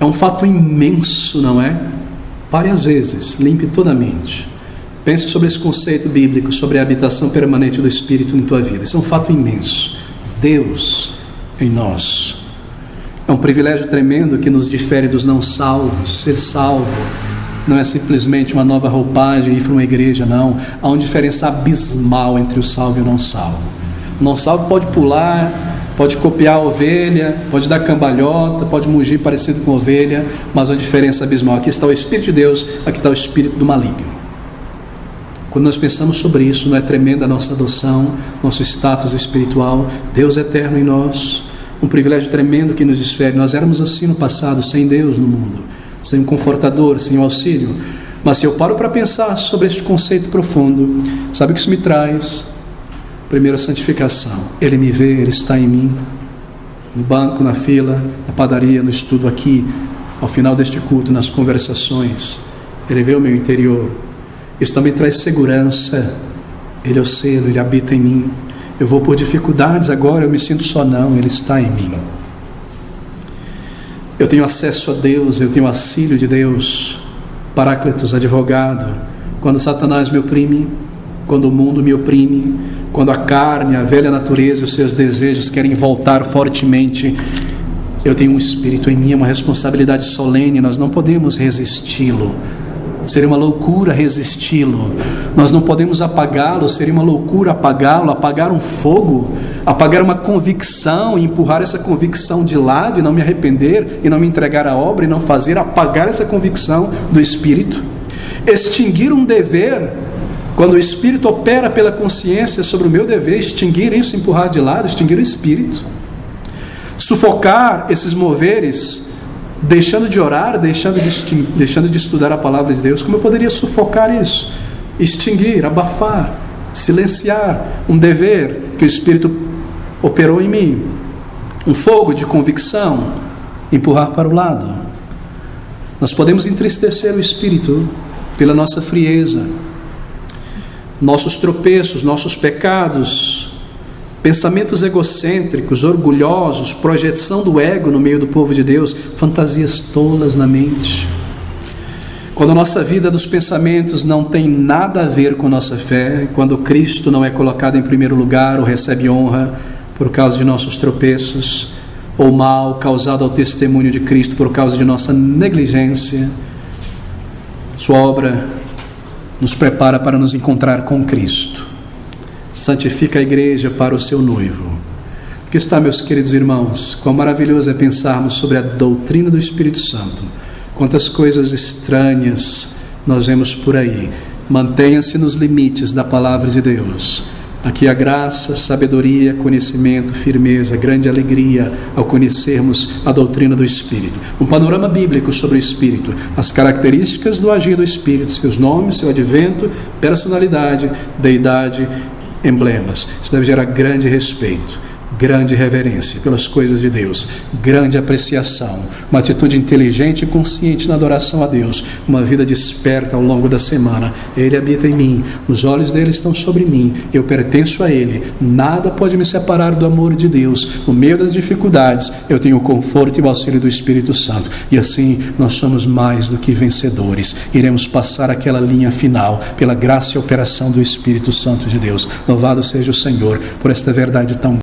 É um fato imenso, não é? Pare às vezes, limpe toda a mente. Pense sobre esse conceito bíblico, sobre a habitação permanente do Espírito em tua vida. Isso é um fato imenso. Deus em nós. É um privilégio tremendo que nos difere dos não salvos. Ser salvo não é simplesmente uma nova roupagem, ir para uma igreja, não. Há uma diferença abismal entre o salvo e o não salvo. O não salvo pode pular, pode copiar a ovelha, pode dar cambalhota, pode mugir parecido com ovelha, mas a diferença abismal. Aqui está o Espírito de Deus, aqui está o Espírito do maligno. Quando nós pensamos sobre isso, não é tremenda a nossa adoção, nosso status espiritual, Deus eterno em nós, um privilégio tremendo que nos difere. Nós éramos assim no passado, sem Deus no mundo, sem um confortador, sem um auxílio. Mas se eu paro para pensar sobre este conceito profundo, sabe o que isso me traz? Primeiro, a santificação. Ele me vê, Ele está em mim, no banco, na fila, na padaria, no estudo aqui, ao final deste culto, nas conversações. Ele vê o meu interior. Isso também traz segurança. Ele é o selo, Ele habita em mim. Eu vou por dificuldades agora, eu me sinto só, não, Ele está em mim. Eu tenho acesso a Deus, eu tenho auxílio de Deus, Paráclitos, advogado. Quando Satanás me oprime, quando o mundo me oprime, quando a carne, a velha natureza e os seus desejos querem voltar fortemente, eu tenho um Espírito em mim, uma responsabilidade solene, nós não podemos resisti-lo. Seria uma loucura resisti-lo. Nós não podemos apagá-lo. Seria uma loucura apagá-lo, apagar um fogo, apagar uma convicção e empurrar essa convicção de lado e não me arrepender e não me entregar à obra e não fazer, apagar essa convicção do Espírito. Extinguir um dever, quando o Espírito opera pela consciência sobre o meu dever, extinguir isso, empurrar de lado, extinguir o Espírito. Sufocar esses moveres, deixando de orar, deixando de estudar a palavra de Deus. Como eu poderia sufocar isso? Extinguir, abafar, silenciar um dever que o Espírito operou em mim. Um fogo de convicção, empurrar para o lado. Nós podemos entristecer o Espírito pela nossa frieza, nossos tropeços, nossos pecados, pensamentos egocêntricos, orgulhosos, projeção do ego no meio do povo de Deus, fantasias tolas na mente. Quando a nossa vida dos pensamentos não tem nada a ver com nossa fé, quando Cristo não é colocado em primeiro lugar ou recebe honra por causa de nossos tropeços, ou mal causado ao testemunho de Cristo por causa de nossa negligência, sua obra nos prepara para nos encontrar com Cristo. Santifica a igreja para o seu noivo. Aqui está, meus queridos irmãos, quão maravilhoso é pensarmos sobre a doutrina do Espírito Santo. Quantas coisas estranhas nós vemos por aí. Mantenha-se nos limites da palavra de Deus. Aqui a graça, sabedoria, conhecimento, firmeza, grande alegria ao conhecermos a doutrina do Espírito. Um panorama bíblico sobre o Espírito, as características do agir do Espírito, seus nomes, seu advento, personalidade, deidade, emblemas. Isso deve gerar grande respeito, grande reverência pelas coisas de Deus, grande apreciação, uma atitude inteligente e consciente na adoração a Deus, uma vida desperta ao longo da semana. Ele habita em mim, os olhos dele estão sobre mim, eu pertenço a ele, nada pode me separar do amor de Deus. No meio das dificuldades eu tenho o conforto e o auxílio do Espírito Santo, e assim nós somos mais do que vencedores. Iremos passar aquela linha final pela graça e operação do Espírito Santo de Deus. Louvado seja o Senhor por esta verdade tão